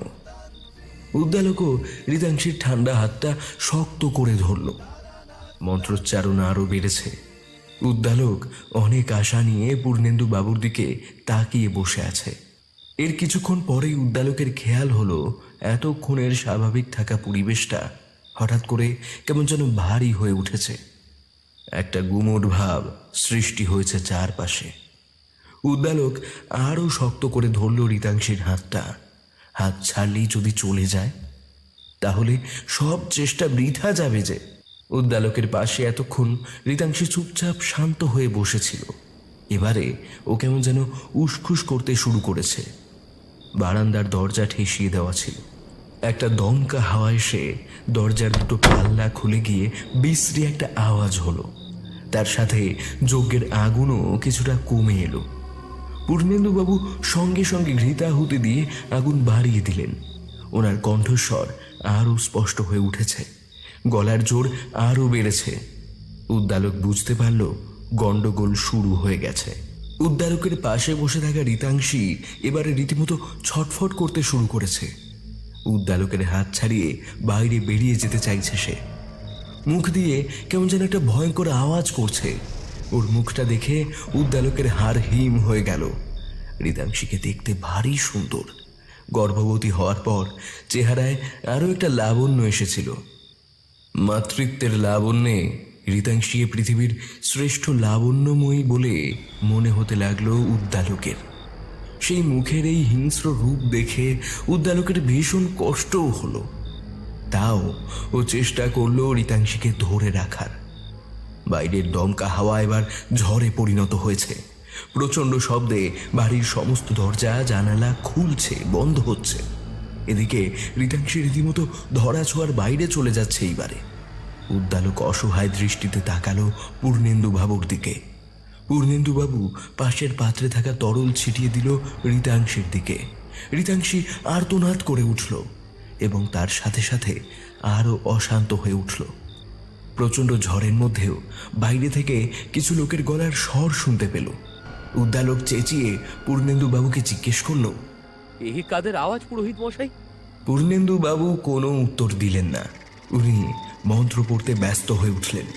উদ্দালকও রিতাংশীর ঠান্ডা হাতটা শক্ত করে ধরল। মন্ত্রোচ্চারণ আরও বেড়েছে। উদ্দালক অনেক আশা নিয়ে পূর্ণেন্দু বাবুর দিকে তাকিয়ে বসে আছে। এর কিছুক্ষণ পরেই উদ্দালকের খেয়াল হলো এতক্ষণের স্বাভাবিক থাকা পরিবেশটা হঠাৎ করে কেমন যেন ভারী হয়ে উঠেছে। একটা গুমোট ভাব সৃষ্টি হয়েছে চারপাশে। উদ্দালক আরও শক্ত করে ধরল রিতাংশীর হাতটা। হাত ছাড়লেই যদি চলে যায় তাহলে সব চেষ্টা বৃথা যাবে যে। উদ্দালকের পাশে এতক্ষণ রিতাংশী চুপচাপ শান্ত হয়ে বসেছিল। এবারে ও কেমন যেন উসখুস করতে শুরু করেছে। বারান্দার দরজা ঠেসিয়ে দেওয়া ছিল। একটা দমকা হাওয়া এসে দরজার দুটো পাল্লা খুলে গিয়ে বিশ্রী একটা আওয়াজ হলো। তার সাথে যজ্ঞের আগুনও কিছুটা কমে এলো। পূর্ণেন্দুবাবু সঙ্গে সঙ্গে ঘৃতাহুতি দিয়ে আগুন বাড়িয়ে দিলেন। ওনার কণ্ঠস্বর আরও স্পষ্ট হয়ে উঠেছে, গলার জোর আরও বেড়েছে। উদ্দালক বুঝতে পারল গন্ডগোল শুরু হয়ে গেছে। উদ্দালকের পাশে বসে থাকা রিতাংশী এবারে রীতিমতো ছটফট করতে শুরু করেছে। উদ্দালকের হাত ছাড়িয়ে বাইরে বেরিয়ে যেতে চাইছে সে। মুখ দিয়ে কেমন যেন একটা ভয়ঙ্কর আওয়াজ করছে। ওর মুখটা দেখে উদ্দালকের হাড় হিম হয়ে গেল। রিতাংশীকে দেখতে ভারী সুন্দর। গর্ভবতী হওয়ার পর চেহারায় আরও একটা লাবণ্য এসেছিল। মাতৃত্বের লাবণ্যে রিতাংশী পৃথিবীর শ্রেষ্ঠ লাবণ্যময়ী বলে মনে হতে লাগলো উদ্দালকের। সেই মুখের এই হিংস্র রূপ দেখে উদ্দালকের ভীষণ কষ্টও হলো। তাও ও চেষ্টা করলো রিতাংশীকে ধরে রাখার। বাইরের দমকা হাওয়া এবার ঝড়ে পরিণত হয়েছে। প্রচণ্ড শব্দে বাড়ির সমস্ত দরজা জানালা খুলছে, বন্ধ হচ্ছে। এদিকে রিতাংশী রীতিমতো ধরাছোঁয়ার বাইরে চলে যাচ্ছে। এইবারে উদ্দালক অসহায় দৃষ্টিতে তাকালো পূর্ণেন্দু বাবুর দিকে। পূর্ণেন্দুবাবু পাশের পাত্রে থাকা তরল ছিটিয়ে দিল রিতাংশীর দিকে। রিতাংশী আর্তনাদ করে উঠল এবং তার সাথে সাথে আরও অশান্ত হয়ে উঠল। প্রচণ্ড ঝড়ের মধ্যেও বাইরে থেকে কিছু লোকের গলার স্বর শুনতে পেল। উদ্দালক চেঁচিয়ে পূর্ণেন্দুবাবুকে জিজ্ঞেস করল, এ কাদের আওয়াজ পুরোহিত মশাই? পূর্ণেন্দুবাবু কোনো উত্তর দিলেন না। উনি মন্ত্র পড়তে ব্যস্ত হয়ে উঠলেন।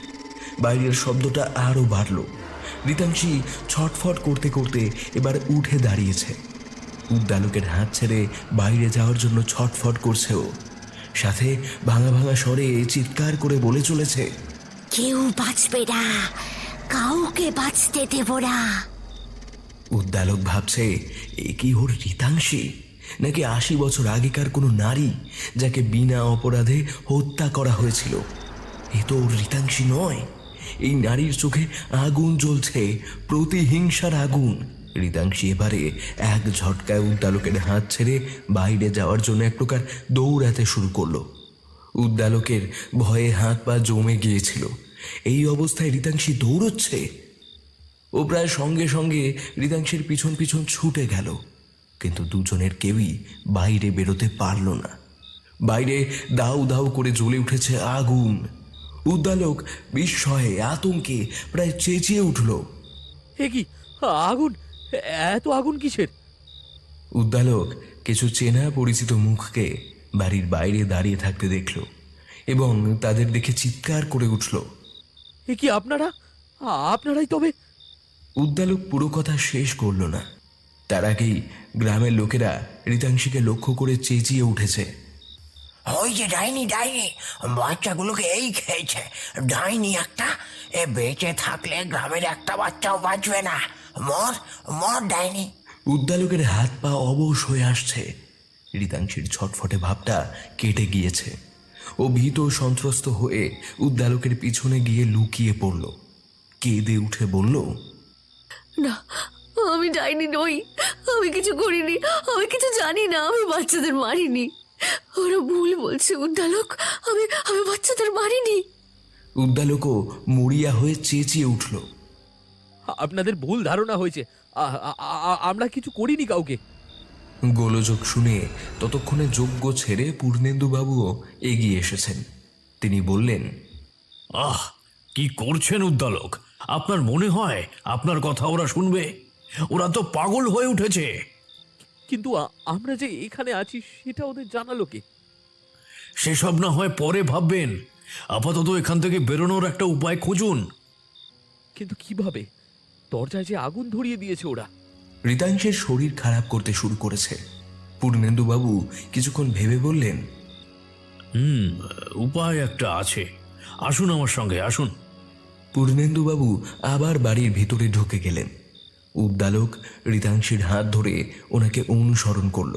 বাইরের শব্দটা আরও বাড়ল। রিতাংশী ছটফট করতে করতে এবার উঠে দাঁড়িয়েছে। উদ্দালকের হাত ছেড়ে বাইরে যাওয়ার জন্য ছটফট করছে ও। সাথে ভাঙা ভাঙা স্বরে চিৎকার করে বলে চলেছে, কেউ বাঁচবে না, কাউকে বাঁচতে দেব না। উদ্দালক ভাবছে এ কি ওর রীতাংশী, নাকি ৮০ বছর আগেকার কোনো নারী যাকে বিনা অপরাধে হত্যা করা হয়েছিল। এ তো ওর রীতাংশী নয়। এই নারীর চোখে আগুন জ্বলছে, প্রতিহিংসার আগুন। রীতাংশী এবারে এক ঝটকায় উদ্দালকের হাত ছেড়ে বাইরে যাওয়ার জন্য এক প্রকার দৌড়াতে শুরু করলো। উদ্দালকের ভয়ে হাত পা জমে গিয়েছিল। এই অবস্থায় রীতাংশী দৌড়চ্ছে। ও প্রায় সঙ্গে সঙ্গে রীতাংশীর পিছন পিছন ছুটে গেল, কিন্তু দুজনের কেউই বাইরে বেরোতে পারল না। বাইরে দাউ দাউ করে জ্বলে উঠেছে আগুন। উদ্দালক বিস্ময়ে আতঙ্কে প্রায় চেঁচিয়ে উঠল। এ কি আগুন? এত আগুন কিসের? উদ্দালক কিছু চেনা পরিচিত মুখকে বাড়ির বাইরে দাঁড়িয়ে থাকতে দেখল এবং তাদের দেখে চিৎকার করে উঠল। এ কি আপনারাই তবে? উদ্দালক পুরো কথা শেষ করল না, তার আগেই গ্রামের লোকেরা রীতাংশীকে লক্ষ্য করে চেঁচিয়ে উঠেছে। ওই যে ডাইনি, ডাইনি বাচ্চাগুলোকে এই খেয়েছে, ডাইনি একটা। এ বেঁচে থাকলে গ্রামের একটা বাচ্চাও বাঁচবে না। মর মর ডাইনি। উদ্দালকের হাত পা অবশ হয়ে আসছে। রীতাংশীর ছটফটে ভাবটা কেটে গিয়েছে। ও ভীত সন্ত্রস্ত হয়ে উদ্দালকের পিছনে গিয়ে লুকিয়ে পড়ল। কেঁদে উঠে বলল, না, আমি ডাইনি নই, আমি কিছু করিনি, আমি কিছু জানি না, আমি বাচ্চাদের মারিনি। ওরা ভুল বলছে উদ্দালক, আমি আমি বাচ্চাদের মারিনি। উদ্দালকও মরিয়া হয়ে চেঁচিয়ে উঠল। আপনাদের ভুল ধারণা হয়েছে। আমরা কিছু করিনি কাউকে। গোলযোগ শুনে ততক্ষণে যজ্ঞ ছেড়ে পূর্ণেন্দুবাবুও এগিয়ে এসেছেন। তিনি বললেন, আহ, কি করছেন উদ্দালক? আপনার মনে হয় আপনার কথা ওরা শুনবে? ওরা তো পাগল হয়ে উঠেছে। কিন্তু আমরা যে এখানে আছি সেটা ওদের জানালো কে? সেসব না হয় পরে ভাববেন, আপাতত এখান থেকে বেরোনোর একটা উপায় খুঁজুন। কিন্তু কিভাবে? দরজায় যে আগুন ধরিয়ে দিয়েছে ওরা। রীতাংশের শরীর খারাপ করতে শুরু করেছে। পূর্ণেন্দুবাবু কিছুক্ষণ ভেবে বললেন, উপায় একটা আছে। আসুন আমার সঙ্গে, আসুন। পূর্ণেন্দুবাবু আবার বাড়ির ভিতরে ঢুকে গেলেন। উদ্দালক রীতাংশীর হাত ধরে ওনাকে অনুসরণ করল।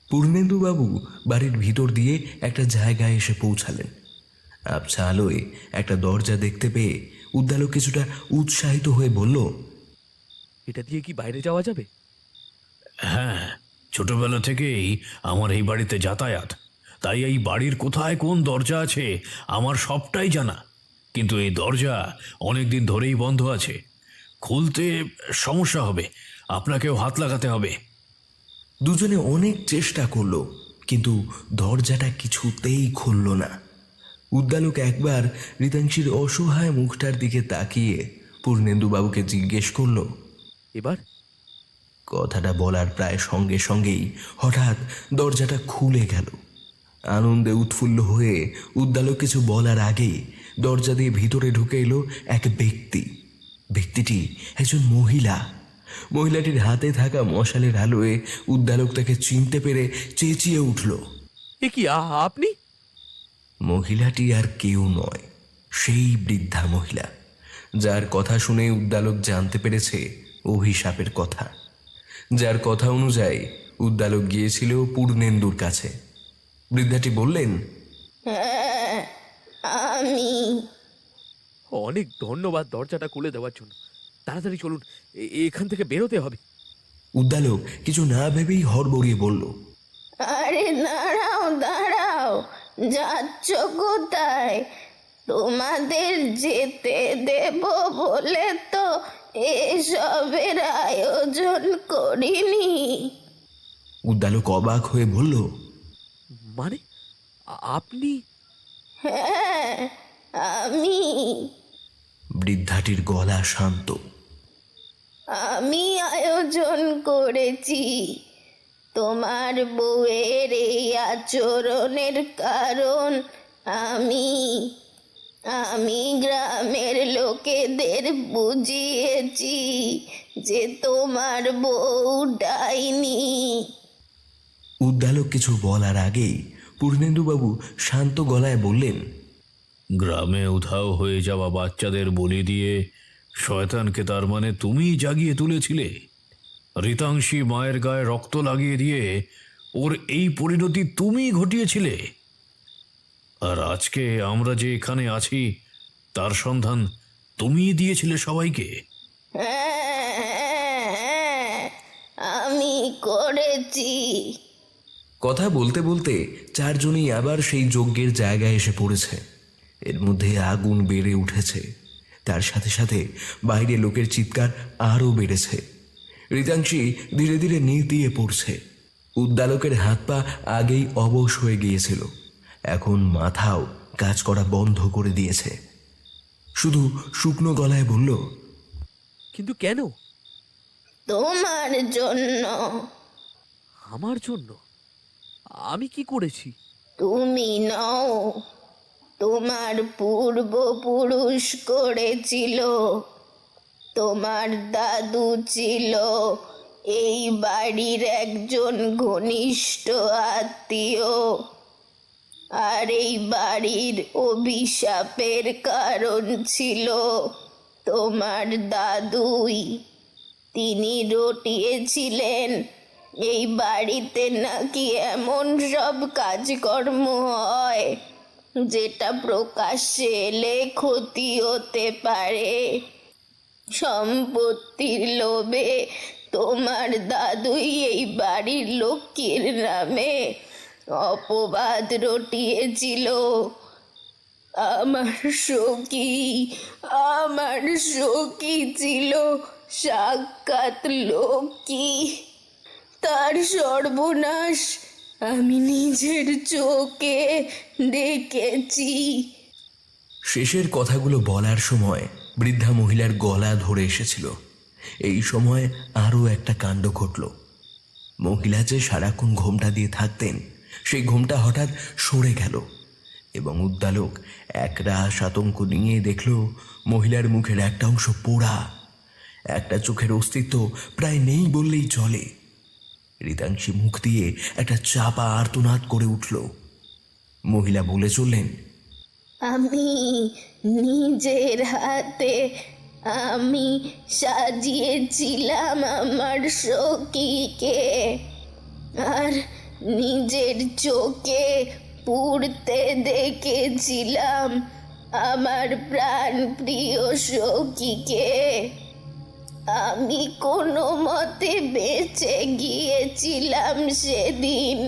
পূর্ণেন্দুবাবু বাড়ির ভিতর দিয়ে একটা জায়গায় এসে পৌঁছালেন। আবছা আলোয় একটা দরজা দেখতে পেয়ে উদ্দালক কিছুটা উৎসাহিত হয়ে বলল, এটা দিয়ে কি বাইরে যাওয়া যাবে? হ্যাঁ, ছোটবেলা থেকেই আমার এই বাড়িতে যাতায়াত, তাই এই বাড়ির কোথায় কোন দরজা আছে আমার সবটাই জানা। কিন্তু এই দরজা অনেক দিন ধরেই বন্ধ আছে, খুলতে সমস্যা হবে, আপনাকেও হাত লাগাতে হবে। দুজনে অনেক চেষ্টা করলো, কিন্তু দরজাটা কিছুতেই খুলল না। উদ্দালক একবার রীতাংশীর অসহায় মুখটার দিকে তাকিয়ে পূর্ণেন্দুবাবুকে জিজ্ঞেস করলো। এবার কথাটা বলার প্রায় সঙ্গে সঙ্গেই হঠাৎ দরজাটা খুলে গেল। আনন্দে উৎফুল্ল হয়ে উদ্দালক কিছু বলার আগেই দরজা দিয়ে ভিতরে ঢুকে এলো এক ব্যক্তি। ব্যক্তিটি একজন মহিলা। মহিলাটির হাতে থাকা মশালের আলোয় উদ্দালক তাকে চিনতে পেরে চেঁচিয়ে উঠল। এ কি আপনি? মহিলাটি আর কেউ নয়, সেই বৃদ্ধা মহিলা যার কথা শুনে উদ্দালক জানতে পেরেছে অভিশাপের কথা। যার কথা অনুযায়ী উদ্দালক গিয়েছিল পূর্ণেন্দুর কাছে। বৃদ্ধাটি বললেন, হ্যাঁ, আমি। অনেক ধন্যবাদ দরজাটা খুলে দেওয়ার জন্য। তাড়াতাড়ি চলুন, এখান থেকে বেরোতে হবে। উদ্দালক কিছু না ভেবেই হড়বড়িয়ে বলল, আরে দাঁড়াও দাঁড়াও, যাচ্ছ কোথায়? তোমাদের যেতে দেব বলে তো এসবের আয়োজন করিনি। উদ্দালক অবাক হয়ে বলল, মানে আপনি? হ্যাঁ, আমি। বৃদ্ধাটির গলা শান্ত। আমি আয়োজন করেছি। তোমার বউয়ের এই আচরণের কারণ আমি। আমি গ্রামের লোকেদের বুঝিয়েছি যে তোমার বউ ডাইনি। উদ্দালক কিছু বলার আগেই পূর্ণেন্দুবাবু শান্ত গলায় বললেন, গ্রামে উধাও হয়ে যাওয়া বাচ্চাদের বলি দিয়ে শয়তানকে তার মানে তুমিই জাগিয়ে তুলেছিলে? রিতাংশী মায়ের গায়ে রক্ত লাগিয়ে দিয়ে ওর এই পরিণতি তুমিই ঘটিয়েছিলে? আর আজকে আমরা যে এখানে আছি তার সন্ধান তুমিই দিয়েছিলে সবাইকে? হ্যাঁ, আমি করেছি। কথা বলতে বলতে চারজনই আবার সেই যজ্ঞের জায়গায় এসে পড়েছে। এর মধ্যে আগুন বেড়ে উঠেছে, তার সাথে সাথে বাইরে লোকের চিৎকার আরও বেড়েছে। রিতাংশী ধীরে ধীরে নিতিয়ে পড়ছে। উদ্দালকের হাত পা আগেই অবশ হয়ে গিয়েছিল, এখন মাথাও কাজ করা বন্ধ করে দিয়েছে। শুধু শুকনো গলায় বলল, কিন্তু কেন? তোমার জন্য। আমার জন্য? আমি কি করেছি? তুমি নও, তোমার পূর্বপুরুষ করেছিল। তোমার দাদু ছিল এই বাড়ির একজন ঘনিষ্ঠ আত্মীয়, আর এই বাড়ির অভিশাপের কারণ ছিল তোমার দাদুই। তিনি রটিয়েছিলেন এই বাড়িতে নাকি এমন সব কাজকর্ম হয় যেটা প্রকাশ্যে এলে ক্ষতি হতে পারে। সম্পত্তির লোভে তোমার দাদুই এই বাড়ির লক্ষ্মীর নামে অপবাদ রটিয়েছিল। আমার সখী ছিল সাক্ষাৎ লক্ষ্মী। তার সর্বনাশ আমি নিজের চোখে দেখেছি। শেষের কথাগুলো বলার সময় বৃদ্ধা মহিলার গলা ধরে এসেছিল। এই সময় আরও একটা কাণ্ড ঘটল। মহিলা যে সারাক্ষণ ঘোমটা দিয়ে থাকতেন, সেই ঘোমটা হঠাৎ সরে গেল এবং উদ্দালক একরাশ আতঙ্ক নিয়ে দেখল মহিলার মুখের একটা অংশ পোড়া, একটা চোখের অস্তিত্ব প্রায় নেই বললেই চলে। রিতাংশী মুখ দিয়ে একটা চাপা আর্তনাদ করে উঠল। মহিলা বলে চললেন, আমি নিজের হাতে আমি সাজিয়েছিলাম আমার সখীকে, আর নিজের চোখে পুড়তে দেখেছিলাম আমার প্রাণ প্রিয় সখীকে। আমি কোনো মতে বেঁচে গিয়েছিলাম সেদিন।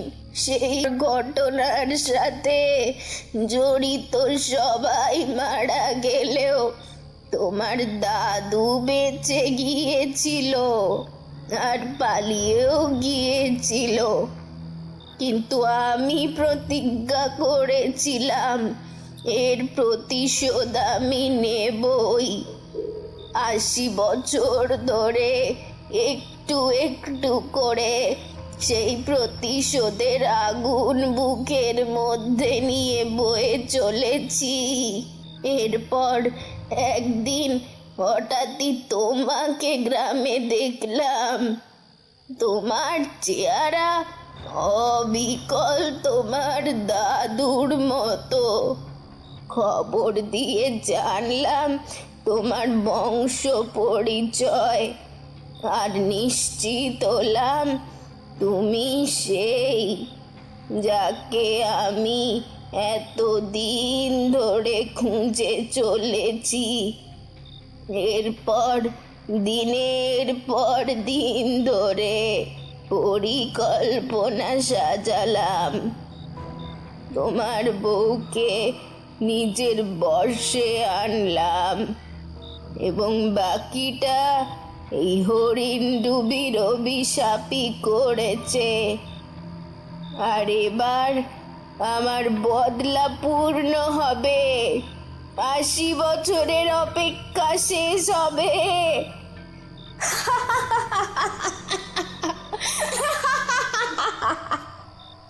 সেই ঘটনার সাথে জড়িত সবাই মারা গেলেও তোমার দাদু বেঁচে গিয়েছিল আর পালিয়েও গিয়েছিল। কিন্তু আমি প্রতিজ্ঞা করেছিলাম এর প্রতিশোধ আমি নেবই। 80 বছর ধরে একটু একটু করে সেই প্রতিশোধের আগুন বুকের মধ্যে নিয়ে বয়ে চলেছি। এরপর একদিন হঠাৎই তোমাকে গ্রামে দেখলাম। তোমার চেহারা অবিকল তোমার দাদুর মতো। খবর দিয়ে জানলাম তোমার বংশ পরিচয়, আর নিশ্চিত হলাম তুমি সেই যাকে আমি এতদিন ধরে খুঁজে চলেছি। এরপর দিনের পর দিন ধরে পরিকল্পনা সাজালাম। তোমার বউকে নিজের বশে আনলাম এবং বাকিটা এই হরিণ ডুবির অভিশাপই করেছে। আর এবার আমার বদলা পূর্ণ হবে। 80 বছরের অপেক্ষা শেষ হবে।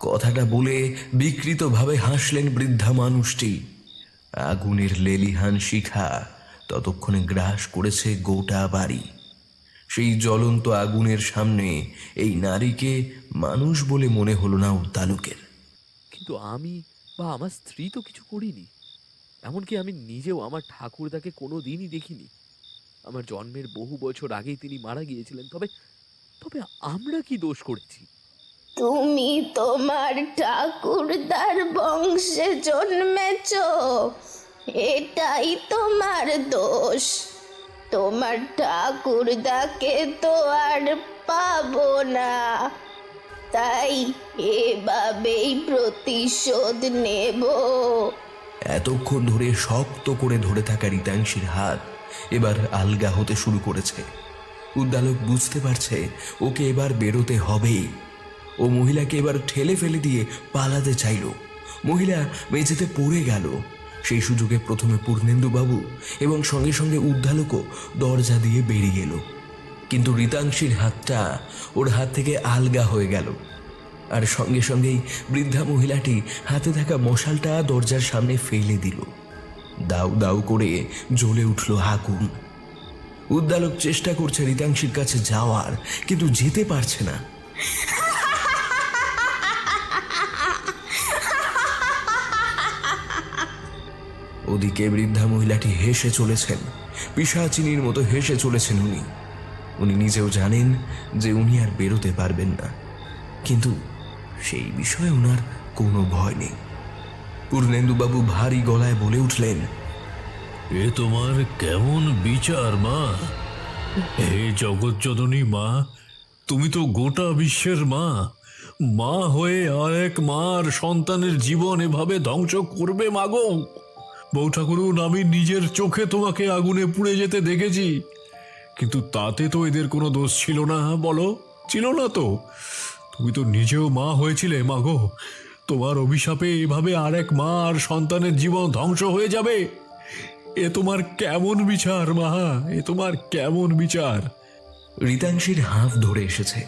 কথাটা বলে বিকৃতভাবে হাসলেন বৃদ্ধা মানুষটি। আগুনের লেলিহান শিখা ততক্ষণে গ্রাস করেছে গোটা বাড়ি। সেই জ্বলন্ত আগুনের সামনে এই নারীকে মানুষ বলে মনে হলো না উদ্দালকের। কিন্তু আমি বা আমার স্ত্রী তো কিছু করিনি। এমনকি আমি নিজেও আমার ঠাকুরদাকে কোনো দিনই দেখিনি। আমার জন্মের বহু বছর আগেই তিনি মারা গিয়েছিলেন। তবে তবে আমরা কি দোষ করেছি? তুমি তোমার ঠাকুরদার বংশে জন্মেছ, এটাই তোমার দোষ। তোমার ঠাকুরদাকে তো আর পাবো না, তাই এভাবেই প্রতিশোধ নেব। এতক্ষণ ধরে শক্ত করে ধরে থাকা রিতাংশীর হাত এবার আলগা হতে শুরু করেছে। উদ্দালক বুঝতে পারছে ওকে এবার বেরোতে হবেই। ও মহিলাকে এবার ঠেলে ফেলে দিয়ে পালাতে চাইল। মহিলা মেঝেতে পড়ে গেল। সেই সুযোগে প্রথমে পূর্ণেন্দুবাবু এবং সঙ্গে সঙ্গে উদ্দালকও দরজা দিয়ে বেরিয়ে এলো। কিন্তু রিতাংশীর হাতটা ওর হাত থেকে আলগা হয়ে গেল। আর সঙ্গে সঙ্গেই বৃদ্ধা মহিলাটি হাতে থাকা মশালটা দরজার সামনে ফেলে দিল। দাউ দাউ করে জ্বলে উঠল আগুন। উদ্দালক চেষ্টা করছে রিতাংশীর কাছে যাওয়ার, কিন্তু যেতে পারছে না। ওদিকে বৃদ্ধা মহিলাটি হেসে চলেছেন, পিশাচিনীর মতো হেসে চলেছেন উনি। উনি নিজেও জানেন যে উনি আর বেরোতে পারবেন না, কিন্তু সেই বিষয়ে ওনার কোনো ভয় নেই। পূর্ণেন্দুবাবু ভারী গলায় বলে উঠলেন, এ তোমার কেমন বিচার মা? হে জগৎজননী মা, তুমি তো গোটা বিশ্বের মা। মা হয়ে আর এক মার সন্তানের জীবন এভাবে ধ্বংস করবে মাগো? বউ ঠাকুরুন, আমি নিজের চোখে তোমাকে আগুনে পুড়ে যেতে দেখেছি, কিন্তু তাতে তো এদের কোনো দোষ ছিল না। বলো, ছিল না তো? তুমি তো নিজেও মা হয়েছিলে মাগো। তোমার অভিশাপে এভাবে আর এক মা আর সন্তানের জীবন ধ্বংস হয়ে যাবে? এ তোমার কেমন বিচার মা? এ তোমার কেমন বিচার? রিতাংশীর হাঁফ ধরে এসেছে।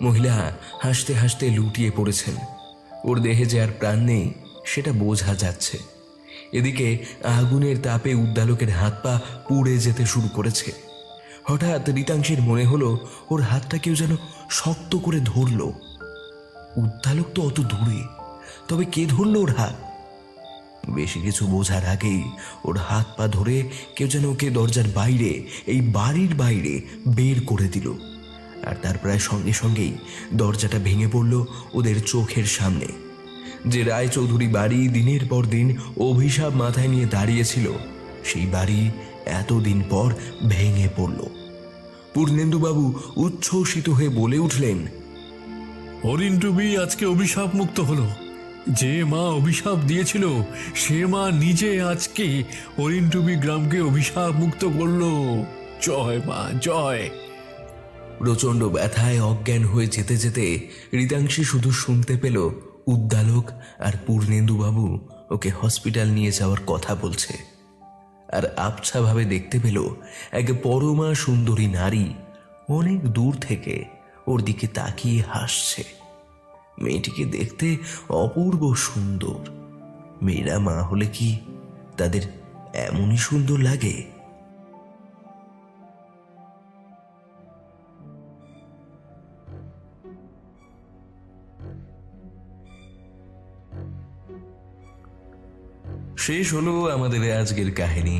মহিলা হাসতে হাসতে লুটিয়ে পড়েছেন। ওর দেহে যে আর প্রাণ নেই সেটা বোঝা যাচ্ছে। এদিকে আগুনের তাপে উদ্দালকের হাত পা পুড়ে যেতে শুরু করেছে। হঠাৎ রিতাংশীর মনে হলো ওর হাতটা কেউ যেন শক্ত করে ধরল। উদ্দালক তো অত দূরে, তবে কে ধরল ওর হাত? বেশি কিছু বোঝার আগেই ওর হাত পা ধরে কেউ যেন ওকে দরজার বাইরে, এই বাড়ির বাইরে বের করে দিল। আর তার প্রায় সঙ্গে সঙ্গেই দরজাটা ভেঙে পড়ল ওদের চোখের সামনে। যে রায়চৌধুরী বাড়ি দিনের পর দিন অভিশাপ মাথায় নিয়ে দাঁড়িয়েছিল, সেই বাড়ি এতদিন পর ভেঙে পড়ল। পূর্ণেন্দুবাবু উচ্ছ্বসিত হয়ে বলে উঠলেন, হরিণটুবি আজকে অভিশাপ মুক্ত হলো। যে মা অভিশাপ দিয়েছিল সে মা নিজে আজকে হরিণটুবি গ্রামকে অভিশাপ মুক্ত করলো। জয় মা, জয়। প্রচণ্ড ব্যথায় অজ্ঞান হয়ে যেতে যেতে রিতাংশী শুধু শুনতে পেল উদ্দালক আর পূর্ণেন্দুবাবু ওকে হসপিটাল নিয়ে যাওয়ার কথা বলছে। আর আবছাভাবে দেখতে পেল এক পরমা সুন্দরী নারী অনেক দূর থেকে ওর দিকে তাকিয়ে হাসছে। মেয়েটিকে দেখতে অপূর্ব সুন্দর। মেয়েরা মা হলে কি তাদের এমনই সুন্দর লাগে? শেষ হলো আমাদের আজকের কাহিনী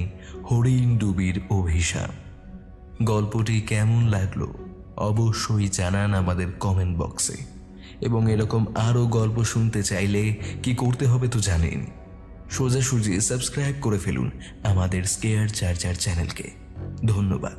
হরিণডুবির অভিশাপ। গল্পটি কেমন লাগলো অবশ্যই জানান আমাদের কমেন্ট বক্সে। এবং এরকম আরও গল্প শুনতে চাইলে কি করতে হবে তো জানেন, সোজাসুজি সাবস্ক্রাইব করে ফেলুন আমাদের স্কেয়ার চার্জার চ্যানেলকে। ধন্যবাদ।